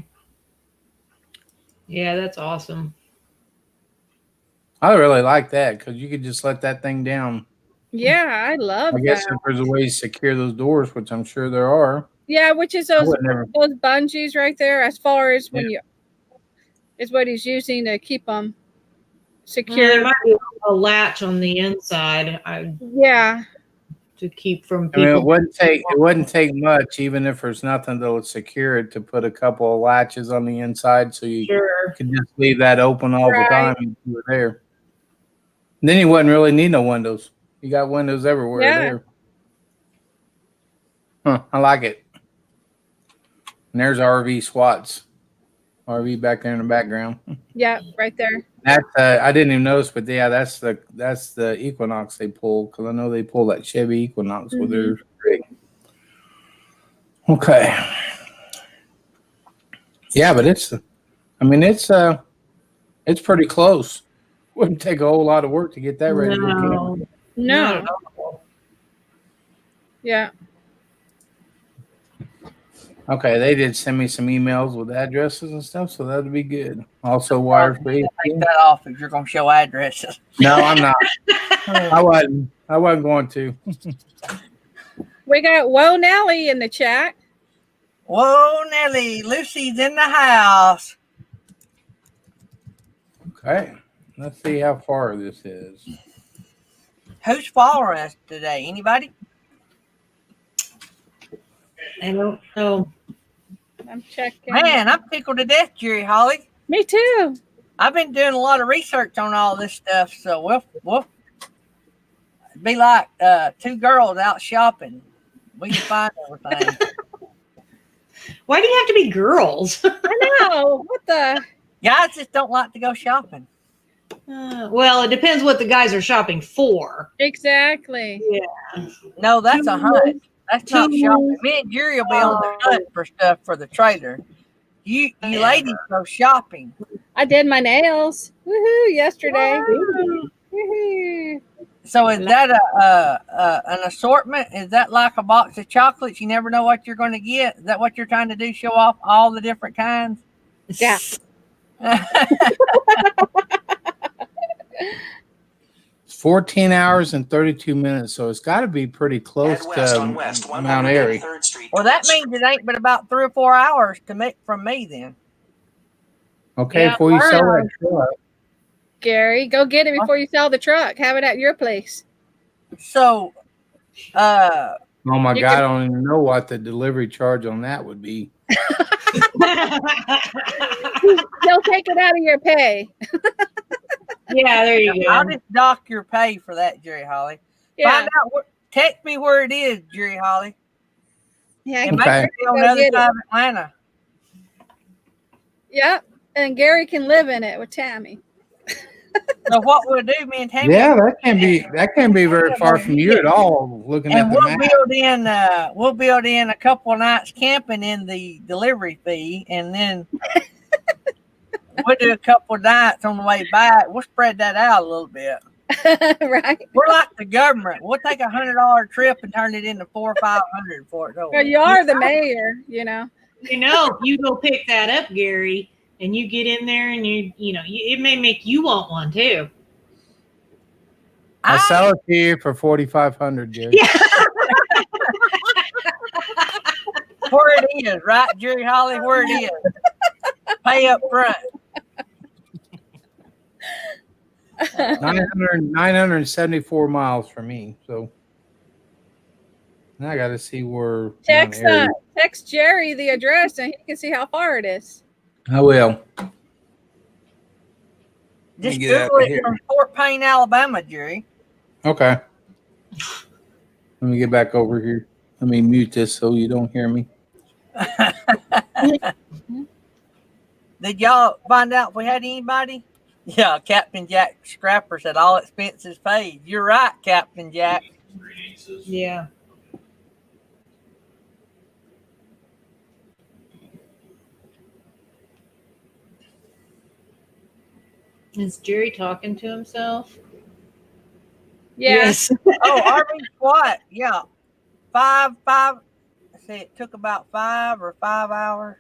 Yeah, that's awesome. I really like that because you could just let that thing down. Yeah, I love I guess that. if there's a way to secure those doors, which I'm sure there are. Yeah, which is I those would never. bungees right there. As far as when Yeah. you is what he's using to keep them There secure. might be a latch on the inside Yeah. to keep from I mean, people. it wouldn't take much, even if there's nothing that would secure it, to put a couple of latches on the inside, so you Sure. could just leave that open all the Right. time if you were there. And then you wouldn't really need no windows. You got windows everywhere Yeah. there. Huh, I like it. And there's RV Swats. RV back there in the background. Yeah, right there. That's I didn't even notice, but yeah, that's the Equinox they pull, because I know they pull that Chevy Equinox with their rig. Okay. Yeah, but it's pretty close. Wouldn't take a whole lot of work to get that ready to go camping. Not No. at all. Yeah. Okay, they did send me some emails with addresses and stuff, so that'd be good. Also, wired free. Take that off if you're going to show addresses. No, I'm not. I wasn't going to. We got Whoa Nelly in the chat. Whoa, Nelly, Lucy's in the house. Okay, let's see how far this is. Who's following us today? Anybody? I don't know. I'm checking. Man, I'm tickled to death, Jerry Holly. Me too. I've been doing a lot of research on all this stuff, so we'll be like two girls out shopping. We can find everything. Why do you have to be girls? I know. What the? Guys just don't like to go shopping. Well, it depends what the guys are shopping for. Exactly. No, that's a hunt. That's not shopping. Me and Jerry will be on the hunt for stuff for the trailer. You ladies go shopping. I did my nails. Woohoo! Yesterday. Woohoo! So is that an assortment? Is that like a box of chocolates? You never know what you're going to get. Is that what you're trying to do? Show off all the different kinds? Yeah. 14 hours and 32 minutes, so it's got to be pretty close to Mount Airy. Well, that means it ain't but about 3 or 4 hours to make from me then. Okay, Yeah, before you sell wow. that truck. Gary, go get it before you sell the truck. Have it at your place. So, Oh my You God, I can- don't even know what the delivery charge on that would be. They'll take it out of your pay. Yeah, there you I'll go. just dock your pay for that, Jerry Holly. Yeah. Find out text me where it is, Jerry Holly. Yeah. And Okay. make sure on Go the other get it. side of Atlanta. Yep. And Gary can live in it with Tammy. So what we'll do, me and Tammy, Yeah, that can't be very far from you at all. Looking at and the map. we'll build in a couple of nights camping in the delivery fee, and then we'll do a couple of nights on the way back. We'll spread that out a little bit. Right. We're like the government. We'll take $100 trip and turn it into $400 or $500 for it. Well, you are the mayor, you know. You go pick that up, Gary, and you get in there, and it may make you want one too. I'll sell it to you for $4,500, Jerry. Where it is, right, Jerry Holly? Where it is. Pay up front. 974 miles for me. So now I got to see where. Text Mount Airy- text Jerry the address and he can see how far it is. I will. Just get out Google of it here. from Fort Payne, Alabama, Jerry. Okay. Let me get back over here. Let me mute this so you don't hear me. Did y'all find out if we had anybody? Yeah, Captain Jack Scrapper said all expenses paid. You're right, Captain Jack. Yeah. Is Jerry talking to himself? Yeah. Oh, RV SWAT. Yeah. Five. Let's see, it took about 5 or 5 hours.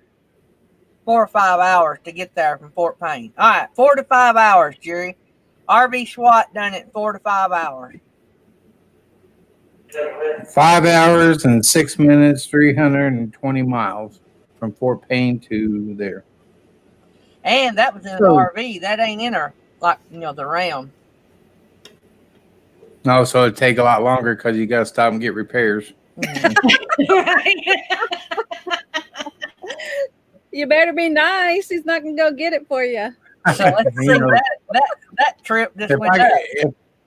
4 or 5 hours to get there from Fort Payne. All right, 4 to 5 hours, Jerry. RV SWAT done it in 4 to 5 hours. 5 hours and 6 minutes, 320 miles from Fort Payne to there. And that was in an RV. That ain't in her, like, the Ram. No, so it'd take a lot longer because you got to stop and get repairs. You better be nice. He's not gonna go get it for you. So let's see that trip just went up.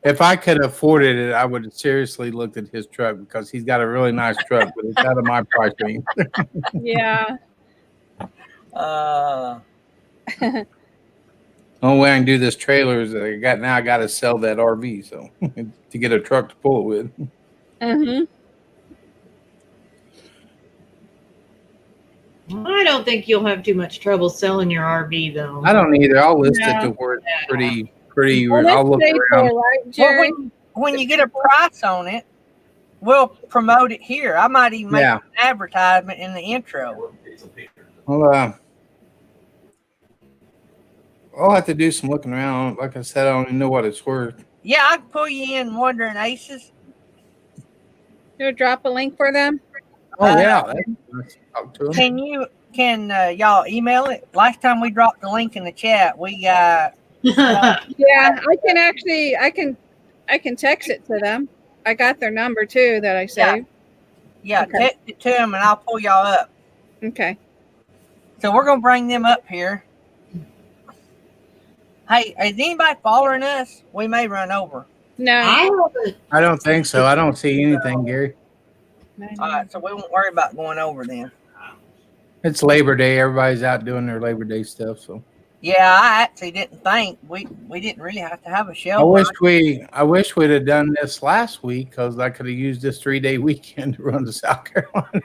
If I could afford it, I would have seriously looked at his truck because he's got a really nice truck, but it's out of my price range. Yeah. Only way I can do this trailer is I got to sell that RV, so to get a truck to pull it with. Mm-hmm. I don't think you'll have too much trouble selling your RV, though. I don't either. I'll list it to where it's pretty. Well, I'll look around. right, Jerry? Well, when you get a price on it, we'll promote it here. I might even make an advertisement in the intro. Well, I'll have to do some looking around. Like I said, I don't even know what it's worth. Yeah, I can pull you in Wandering Aces. You'll drop a link for them? Oh, yeah. Let's talk to them. Can y'all email it? Last time we dropped the link in the chat, we got. Yeah, I can text it to them. I got their number too that I saved. Yeah, okay. Text it to them and I'll pull y'all up. Okay. So we're gonna bring them up here. Hey, is anybody following us? We may run over. No. I don't think so. I don't see anything, Gary. All right, so we won't worry about going over then. It's Labor Day. Everybody's out doing their Labor Day stuff. So. Yeah, I actually didn't think we didn't really have to have a show. I wish we'd have done this last week because I could have used this 3-day weekend to run to South Carolina.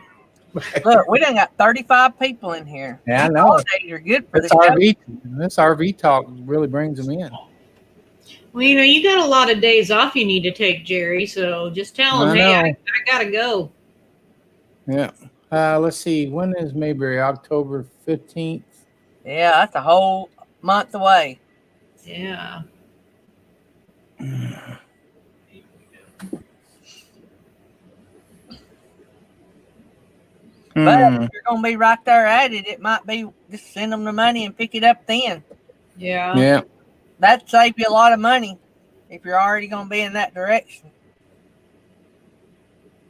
Look, we done got 35 people in here. Yeah, I know. Holidays are good for this RV. This RV talk really brings them in. Well, you got a lot of days off you need to take, Jerry. So just tell them, hey, I gotta go. Yeah. Let's see. When is Mayberry? October 15th. Yeah, that's a whole month away. Yeah. But if you're going to be right there at it, it might be just send them the money and pick it up then. Yeah. Yeah. That'd save you a lot of money if you're already going to be in that direction.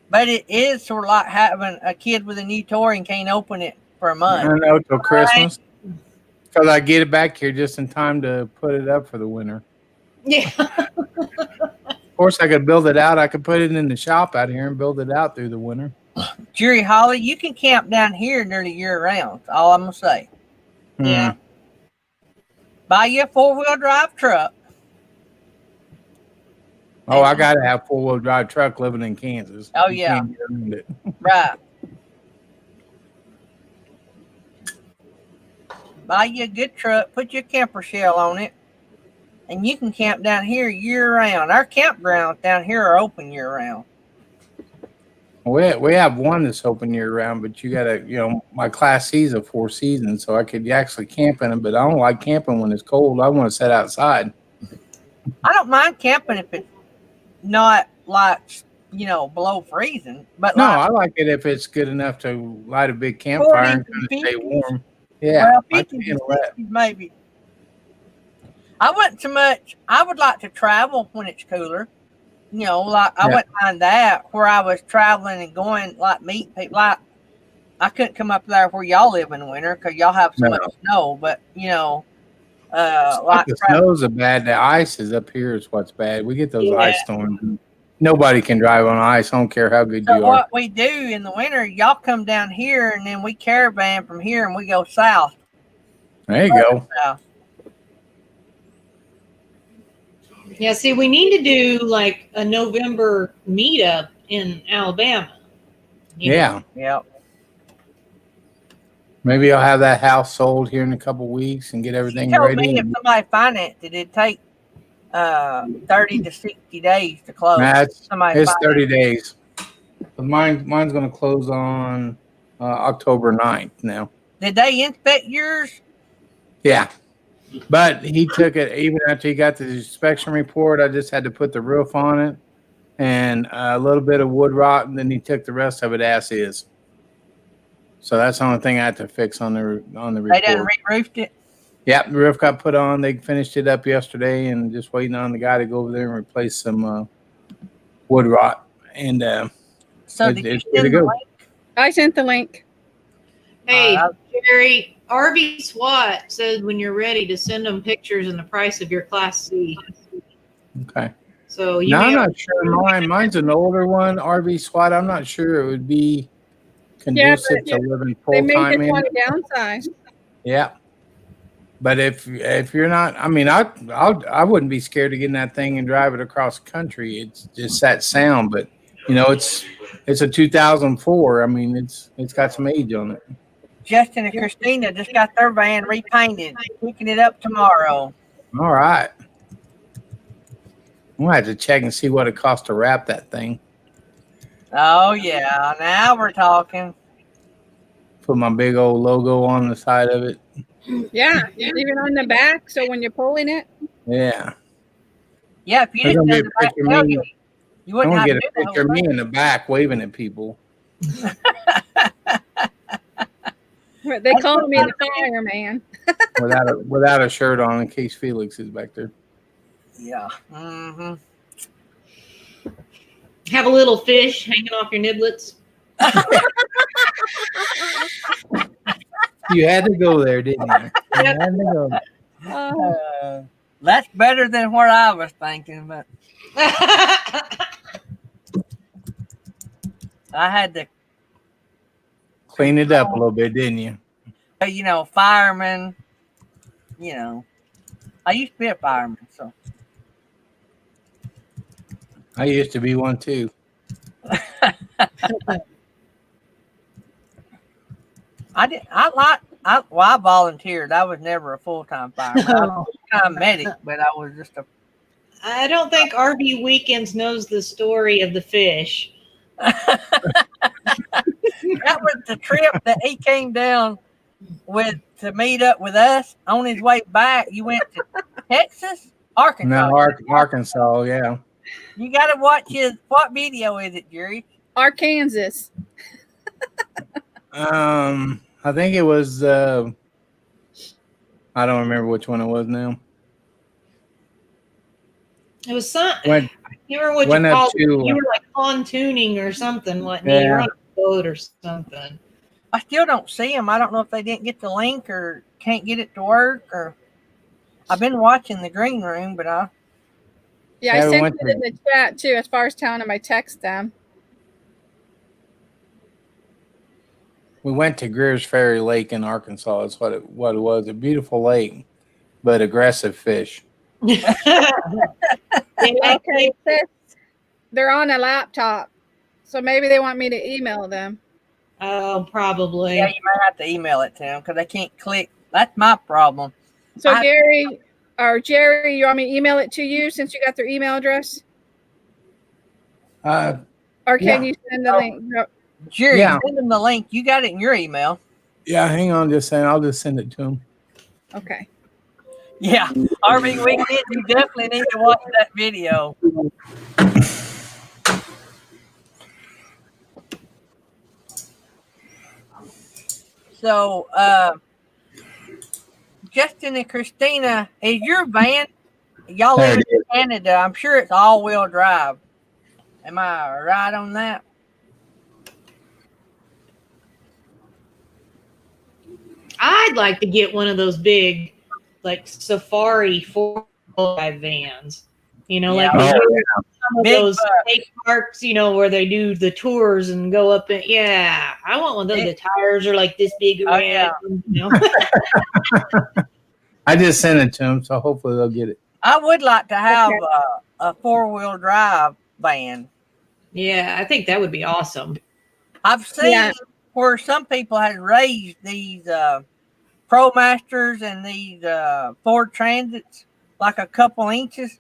But it is sort of like having a kid with a new toy and can't open it for a month. I know, till Christmas. Because I get it back here just in time to put it up for the winter. Yeah. Of course, I could build it out. I could put it in the shop out here and build it out through the winter. Jerry Holly, you can camp down here nearly year round. That's all I'm going to say. Yeah. Buy you a 4-wheel drive truck. Oh, I got to have 4-wheel drive truck living in Kansas. Oh, yeah. Can't get around it. Right. Buy you a good truck, put your camper shell on it, and you can camp down here year round. Our campgrounds down here are open year round. We have one that's open year round, but you got to, my Class C is a 4 seasons, so I could actually camp in it, but I don't like camping when it's cold. I want to sit outside. I don't mind camping if it's not like, below freezing. But I like it if it's good enough to light a big campfire and kind of stay warm. Yeah, well, 50 to 60 maybe. I wouldn't so much. I would like to travel when it's cooler. I wouldn't mind that where I was traveling and going, like, meet people. Like, I couldn't come up there where y'all live in the winter because y'all have so much snow. But, the snow's a bad. The ice is up here is what's bad. We get those ice storms. Nobody can drive on ice. I don't care how good you are. What we do in the winter, y'all come down here and then we caravan from here and we go south. There you go. South. Yeah, see, we need to do like a November meetup in Alabama. Yeah. Yep. Maybe I'll have that house sold here in a couple of weeks and get everything She told ready. me if somebody financed it, it'd take 30 to 60 days to close. It's 30 days. But mine's going to close on October 9th now. Did they inspect yours? Yeah. But he took it, even after he got the inspection report, I just had to put the roof on it. and a little bit of wood rot, and then he took the rest of it as is. So that's the only thing I had to fix on the report. They done re-roofed it. Yep, the roof got put on. They finished it up yesterday, and just waiting on the guy to go over there and replace some wood rot. And So it's did you good to send the go. link? I sent the link. Hey, Jerry, RV SWAT said when you're ready to send them pictures and the price of your Class C. Okay. So you No, may I'm not sure. Mine's an older one, RV SWAT. I'm not sure it would be conducive to living They full may time just in. want to downsize. Yeah. But if you're not, I mean, I wouldn't be scared to get in that thing and drive it across the country. It's just that sound, but you know, it's a 2004. I mean, it's got some age on it. Justin and Christina just got their van repainted, picking it up tomorrow. All right. We'll have to check and see what it costs to wrap that thing. Oh yeah, now we're talking. Put my big old logo on the side of it. Yeah, even on the back. So when you're pulling it, Yeah. Yeah, if you There's didn't gonna be do a the back picture of me. tailgate, you I'm wouldn't gonna have get to a do the picture of whole me thing. in the back waving at people. they call me the fireman. without a shirt on in case Felix is back there. Yeah. Mm-hmm. have a little fish hanging off your niblets. You had to go there, didn't you? You had to go there. That's better than what I was thinking, but I had to, Clean it up a little bit, didn't you? you know, fireman. You know, I used to be a fireman, so I used to be one too. I volunteered. I was never a full-time fireman. I was a full-time medic, but I was just a. I don't think RV Weekends knows the story of the fish. That was the trip that he came down to meet up with us. On his way back, you went to Texas, Arkansas. No, Arkansas, yeah. You got to watch his. What video is it, Jerry? Arkansas. I think it was. I don't remember which one it was now. It was some. Went- you remember what went you up called? to, You were like pontooning or something, wasn't you? You were Yeah. on a boat or something. I still don't see him. I don't know if they didn't get the link or can't get it to work, or I've been watching the green room, but Yeah, I Yeah, we sent went it in the chat too, as far as telling them I text them. We went to Greer's Ferry Lake in Arkansas. Is what it was. A beautiful lake, but aggressive fish. Okay, it says they're on a laptop, so maybe they want me to email them. Oh, probably. yeah, you might have to email it to them because they can't click. That's my problem. So Gary or Jerry, you want me to email it to you since you got their email address, Uh, or can Yeah. you send the link? No. Jerry, Yeah. send them the link. You got it in your email. yeah. Hang on, just saying. I'll just send it to him. Okay. Yeah, RV Weekend. You definitely need to watch that video. So, Justin and Christina, is your van? Y'all There live it in Canada. I'm sure it's all-wheel drive. Am I right on that? I'd like to get one of those big, like safari 4x vans. You know, like Yeah. they Oh, do some of Big those bucks. state parks, you know, where they do the tours and go up and yeah, I want one of those. The tires are like this big Oh, around, yeah. you know. I just sent it to him, so hopefully they'll get it. I would like to have a four-wheel drive van. Yeah, I think that would be awesome. I've seen Yeah. where some people have raised these ProMasters and these Ford Transits like a couple inches.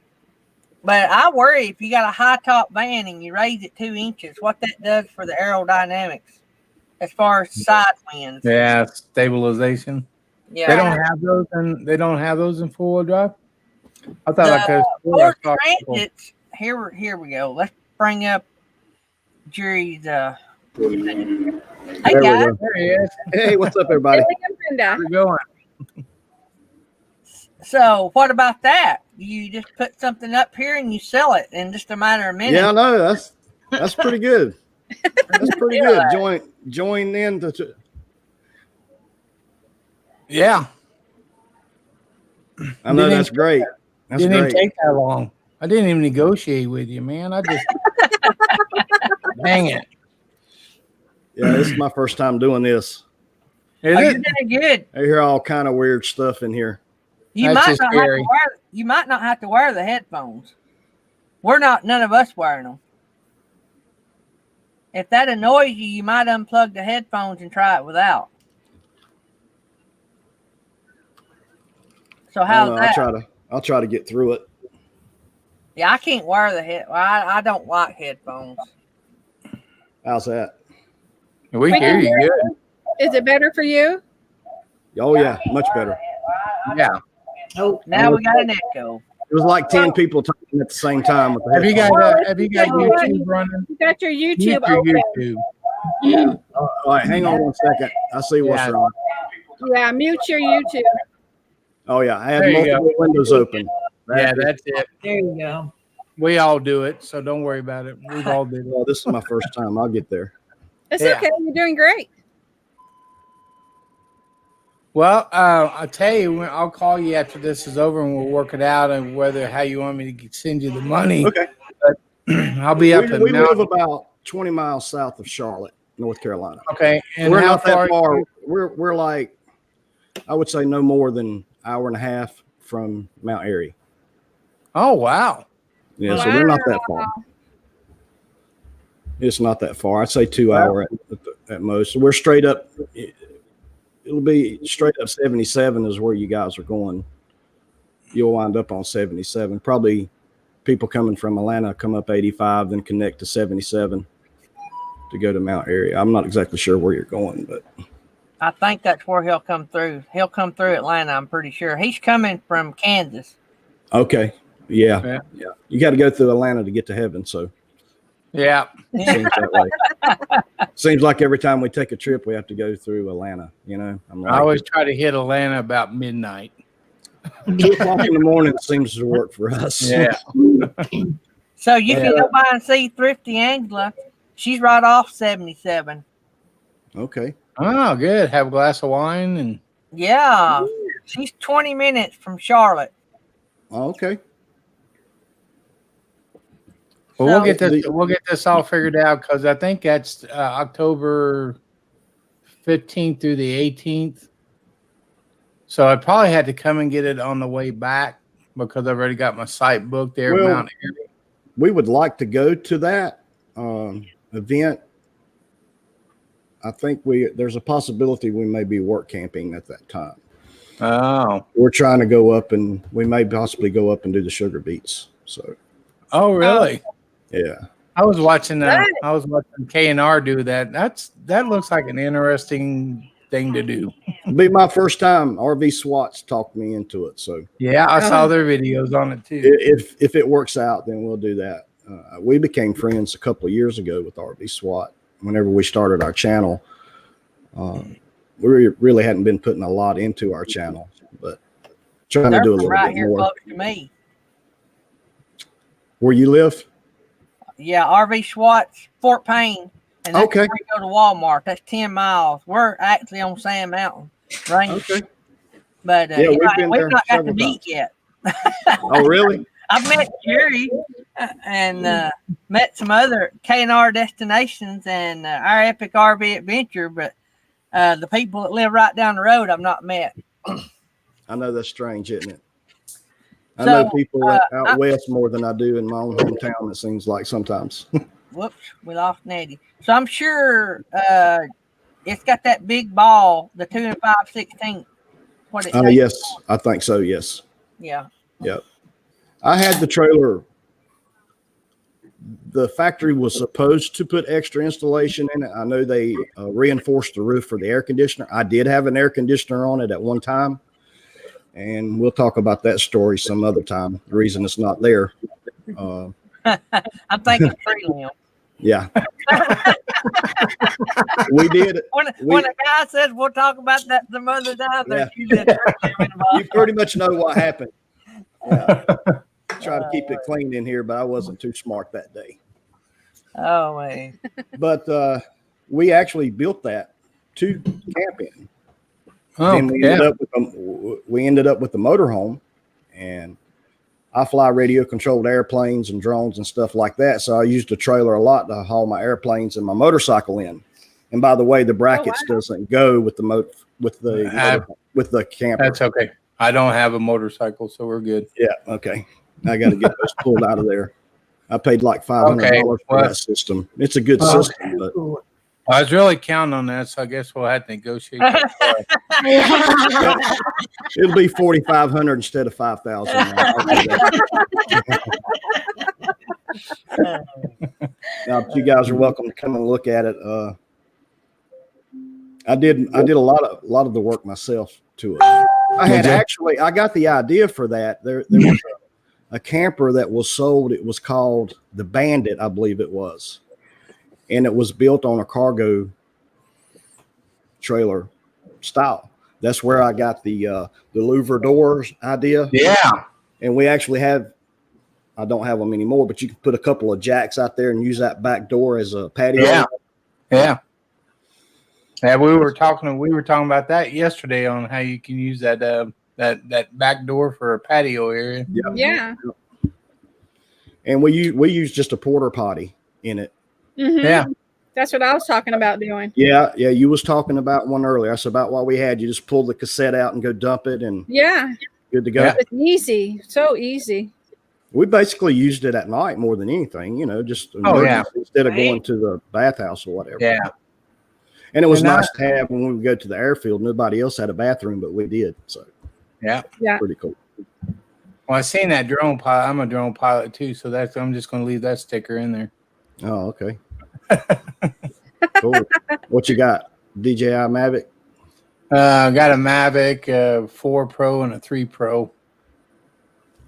But I worry if you got a high top van and you raise it 2 inches, what that does for the aerodynamics as far as side winds. Yeah, stabilization. Yeah. They don't have those in 4-wheel drive. I thought I could. Ford Transits. Here we go. bring up Jerry's. Hey There we guys. go. There he is. Hey, what's up, everybody? Brenda. How's it going? So what about that? You just put something up here and you sell it in just a matter of minutes. Yeah, I know. That's pretty good. That's pretty good. Join in to Yeah. I know that's great. That's Didn't even great. take that long. I didn't even negotiate with you, man. I just dang it. Yeah, this is my first time doing this. Is Oh, you're it? doing good. I hear all kind of weird stuff in here. You That's might just not have to scary. wear. You might not have to wear the headphones. We're not. None of us wearing them. If that annoys you, you might unplug the headphones and try it without. So I how's don't know, that? I'll try to get through it. Yeah, I can't wear the head. Well, I don't like headphones. How's that? We hear you good. Is it better for you? Oh yeah, much better. Yeah. Oh, Now we got an echo. It was like 10 people talking at the same time. With the Have you got headphones. YouTube running? You got your YouTube Mute your open. YouTube. All right, hang on one second. I see what's Yeah. wrong. Yeah, mute your YouTube. Oh yeah, I have There you multiple windows open. Yeah, that's it. there you go. We all do it, so don't worry about it. We've all did it. Well, this is my first time. I'll get there. It's Yeah. okay. You're doing great. Well, I'll tell you, I'll call you after this is over, and we'll work it out and whether how you want me to send you the money. Okay. I'll be up in We live Mountain. about 20 miles south of Charlotte, North Carolina. Okay, and We're how not that far. are you? We're like, I would say no more than an hour and a half from Mount Airy. Oh wow! Yeah, so we're not that far. It's not that far. I'd say 2 hour at most. So we're straight up. It'll be straight up 77 is where you guys are going. You'll wind up on 77. Probably people coming from Atlanta come up 85, then connect to 77 to go to Mount Airy. I'm not exactly sure where you're going, but I think that's where he'll come through. He'll come through Atlanta. I'm pretty sure he's coming from Kansas. okay. Yeah. You got to go through Atlanta to get to heaven. So Yeah, seems that way. Seems like every time we take a trip, we have to go through Atlanta. You know, I'm I like, always try to hit Atlanta about midnight. 2 o'clock in the morning seems to work for us. Yeah. So you can go by and see Thrifty Angela. She's right off 77. Okay. Oh, good. Have a glass of wine and Yeah, she's 20 minutes from Charlotte. Okay. well, So- we'll get this all figured out because I think that's October 15th through the 18th. So I probably had to come and get it on the way back because I've already got my site booked there at Well, Mount Airy. We would like to go to that event. I think there's a possibility we may be work camping at that time. Oh, We're trying to go up and we may possibly go up and do the sugar beets. So oh, really? yeah. I was watching K&R do that. That looks like an interesting thing to do. It'll be my first time. RV SWATs talked me into it. So Yeah, I saw their videos on it too. if it works out, then we'll do that. We became friends a couple of years ago with RV SWAT. Whenever we started our channel, we really hadn't been putting a lot into our channel, but trying They're to do a from little right bit here more. close to me. Where you live? Yeah, RV Schwartz, Fort Payne. And that's Okay. where you go to Walmart. That's 10 miles. We're actually on Sand Mountain Range. Okay. But Yeah, we've been we've there not got to several meet yet. Oh, really? I've met Jerry and met some other K&R destinations and our epic RV adventure, but the people that live right down the road I've not met. I know that's strange, isn't it? I So, know people out west more than I do in my own hometown, it seems like sometimes. Whoops, we lost Nettie. So I'm sure it's got that big ball, the 2 5/16. What it takes. Yes, I think so, yes. Yeah. Yep. I had the trailer. The factory was supposed to put extra installation in it. I know they reinforced the roof for the air conditioner. I did have an air conditioner on it at one time, and we'll talk about that story some other time. The reason it's not there. I'm thinking prelim. Yeah. We did it. When a guy says we'll talk about that some other time, there's Yeah. usually a prelim You involved. pretty much know what happened. Yeah. Try to keep it clean in here, but I wasn't too smart that day. Oh man. But we actually built that to camp in. Oh, Then we ended up with the motorhome, and I fly radio controlled airplanes and drones and stuff like that. So I used a trailer a lot to haul my airplanes and my motorcycle in. And by the way, the brackets doesn't go with the with the camper. That's okay. I don't have a motorcycle, so we're good. Yeah. Okay. I got to get those pulled out of there. I paid like $500 for that system. It's a good system, but I was really counting on that, so I guess we'll have to negotiate. it'll be 4,500 instead of 5,000. Now, you guys are welcome to come and look at it. I did a lot of the work myself to it. I got the idea for that. There was a camper that was sold. It was called the Bandit, I believe it was. And it was built on a cargo trailer style. That's where I got the louver doors idea. Yeah. And we actually have, I don't have them anymore, but you can put a couple of jacks out there and use that back door as a patio. Yeah. Yeah. Yeah, we were talking about that yesterday on how you can use that that back door for a patio area. Yeah. And we use just a porta potty in it. Mm-hmm. Yeah. That's what I was talking about doing. Yeah. You was talking about one earlier. That's about what we had. You just pull the cassette out and go dump it and good to go. Yeah. It's easy. So easy. We basically used it at night more than anything, just instead of going to the bathhouse or whatever. Yeah. And it was nice to have when we would go to the airfield. Nobody else had a bathroom, but we did. So yeah. Pretty cool. Well, I seen that drone pilot. I'm a drone pilot too, so I'm just going to leave that sticker in there. Oh, okay. Cool. What you got? DJI Mavic? I got a Mavic 4 Pro and a 3 Pro.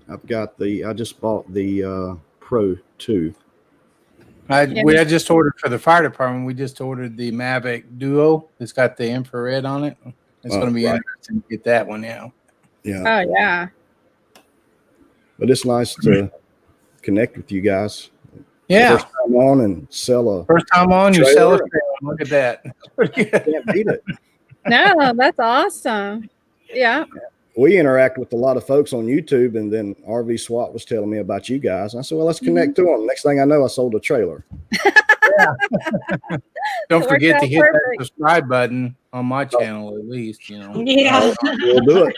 I've got I just bought the Pro 2. I just ordered for the fire department. We just ordered the Mavic Duo. It's got the infrared on it. It's going to be interesting to get that one out. Yeah. Oh yeah. But it's nice to connect with you guys. Yeah. First time on and sell First time on, you sell a trailer. Look at that. Can't beat it. No, that's awesome. Yeah. We interact with a lot of folks on YouTube, and then RV SWAT was telling me about you guys. I said, well, let's connect to them. Next thing I know, I sold a trailer. Don't forget to hit that subscribe button on my channel at least, Yeah. We'll do it.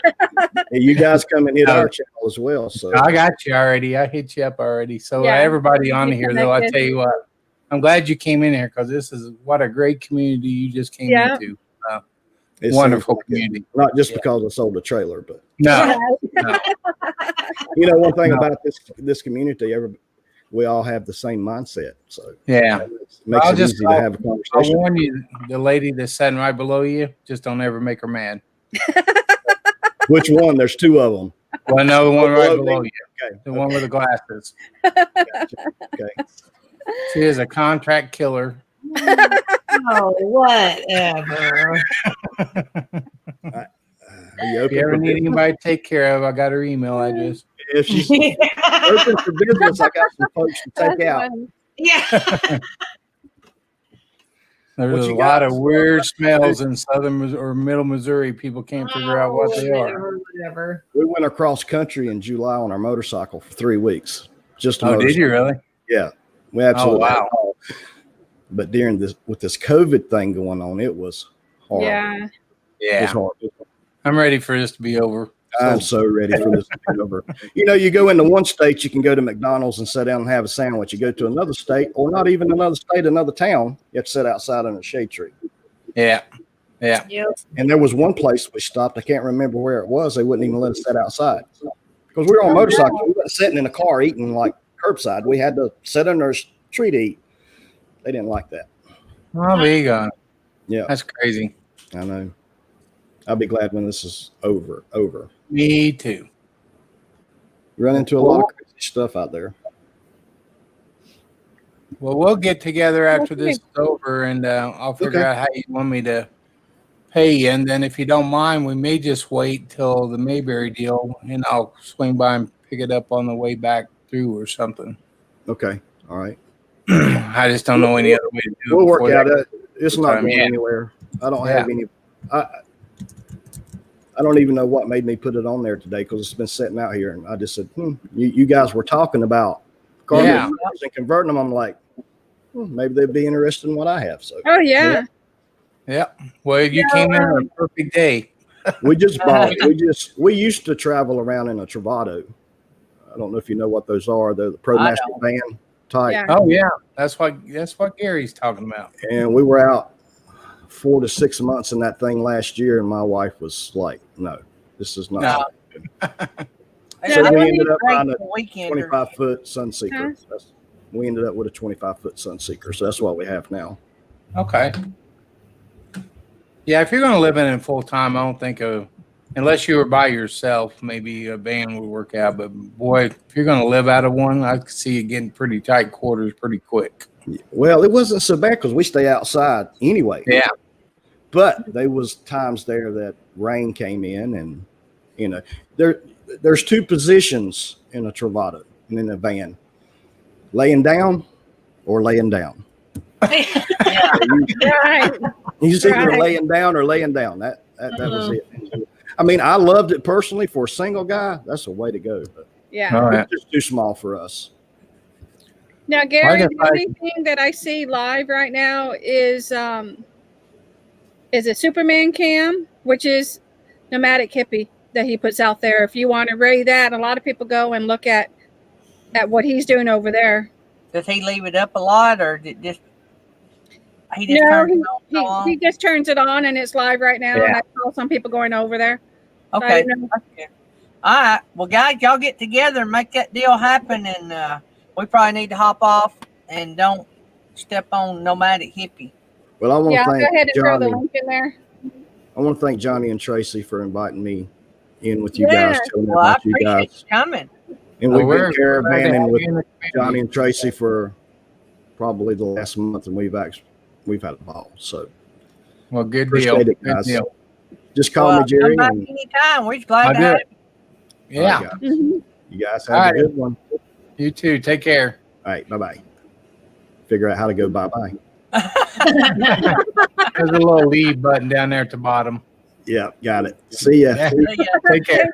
Hey, you guys come and hit our channel as well. So I got you already. I hit you up already. So everybody on here, though, I tell you what, I'm glad you came in here because this is what a great community you just came into. it's wonderful community. Not just because I sold a trailer, but no. One thing about this community, we all have the same mindset. So yeah, it makes it easy to have a conversation. I'll warn you, the lady that's sitting right below you, just don't ever make her mad. Which one? There's two of them. Well, no, the one right below you. Okay. The one with the glasses. Gotcha. Okay. She is a contract killer. Oh, whatever. If you ever need anybody to take care of, I got her email address. If she's open for business, I got some folks to take out. Yeah. There's a lot of weird smells in southern or middle Missouri. People can't figure out what they are. Whatever. We went across country in July on our motorcycle for 3 weeks. Just did you really? Yeah, we absolutely. Oh, wow. But during with this COVID thing going on, it was horrible. Yeah. It was horrible. I'm ready for this to be over. I'm so ready for this to be over. You go into one state, you can go to McDonald's and sit down and have a sandwich. You go to another state, or not even another state, another town, you have to sit outside in a shade tree. Yeah. Yeah. Yep. And there was one place we stopped. I can't remember where it was. They wouldn't even let us sit outside because we were on motorcycles. We weren't sitting in a car eating like curbside. We had to sit under a tree to eat. They didn't like that. Oh, there you go. Yeah. That's crazy. I know. I'll be glad when this is over. Me too. You run into a lot of crazy stuff out there. Well, we'll get together after this is over, and I'll figure out how you want me to pay you. And then if you don't mind, we may just wait till the Mayberry deal, and I'll swing by and pick it up on the way back through or something. Okay. All right. I just don't know any other way to do it. We'll work before out. that. It's not time, going yeah. anywhere. I don't have any. I don't even know what made me put it on there today because it's been sitting out here, and I just said, you guys were talking about cars and converting them. I'm like, maybe they'd be interested in what I have. So. Oh yeah. Yeah. Well, you came in on a perfect day. We just bought it. We used to travel around in a Travado. I don't know if you know what those are. They're the ProMaster van type. Yeah. Oh yeah, that's what Gary's talking about. And we were out 4 to 6 months in that thing last year, and my wife was like, "No, this is not." No. So we ended up buying a weekend 25-foot Sunseeker. We ended up with a 25-foot Sunseeker, so that's what we have now. Okay. Yeah, if you're going to live in it full time, I don't think unless you were by yourself, maybe a van would work out. But boy, if you're going to live out of one, I could see you getting pretty tight quarters pretty quick. Well, it wasn't so bad because we stay outside anyway. Yeah. But there was times there that rain came in, and there's two positions in a Travado and in a van: laying down or laying down. Right. He's either laying down or laying down. That was it. I mean, I loved it personally for a single guy. That's the way to go. But Yeah. it's just too small for us. Now, Gary, the only thing that I see live right now is a Superman cam, which is Nomadic Hippie that he puts out there. If you want to rate that, a lot of people go and look at what he's doing over there. Does he leave it up a lot, or he just he just turns it on and it's live right now. Yeah. And I saw some people going over there. Okay. All right. Well, guys, y'all get together and make that deal happen, and we probably need to hop off and don't step on Nomadic Hippie. Well, I want to Go thank ahead and throw the Johnny. link in there. I want to thank Johnny and Tracy for inviting me in with you guys. Telling me Well, I about you appreciate guys. you coming. And we've we're been caravanning with glad to have you in the Johnny and Tracy for probably the last month, and we've had a ball. So, Well, good appreciate deal. it, Good guys. deal. Just call me Jerry. Come back And, anytime. We're just glad I'll to do have it. you. Yeah. all right, guys. You guys have All a right. good one. You too. Take care. All right, bye-bye. Figure out how to go bye-bye. There's a little leave button down there at the bottom. Yeah, got it. See ya. Yeah. Yeah. Take care.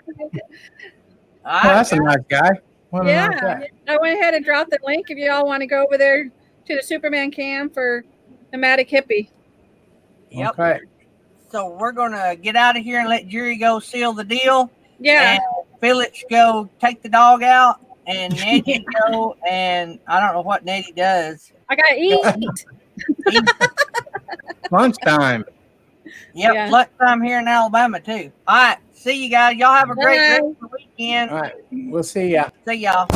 All Well, right, that's a nice guy. What a nice Yeah. guy. I went ahead and dropped the link if you all want to go over there to the Superman cam for Nomadic Hippie. Yep. Okay. So we're gonna get out of here and let Jerry go seal the deal. Yeah. And Felix go take the dog out, and Nettie go, and I don't know what Nettie does. I got to eat. Lunchtime. Yep, Yeah. lunchtime here in Alabama too. All right, see you guys. Y'all have a great Bye. rest of the weekend. All right. We'll see ya. See y'all.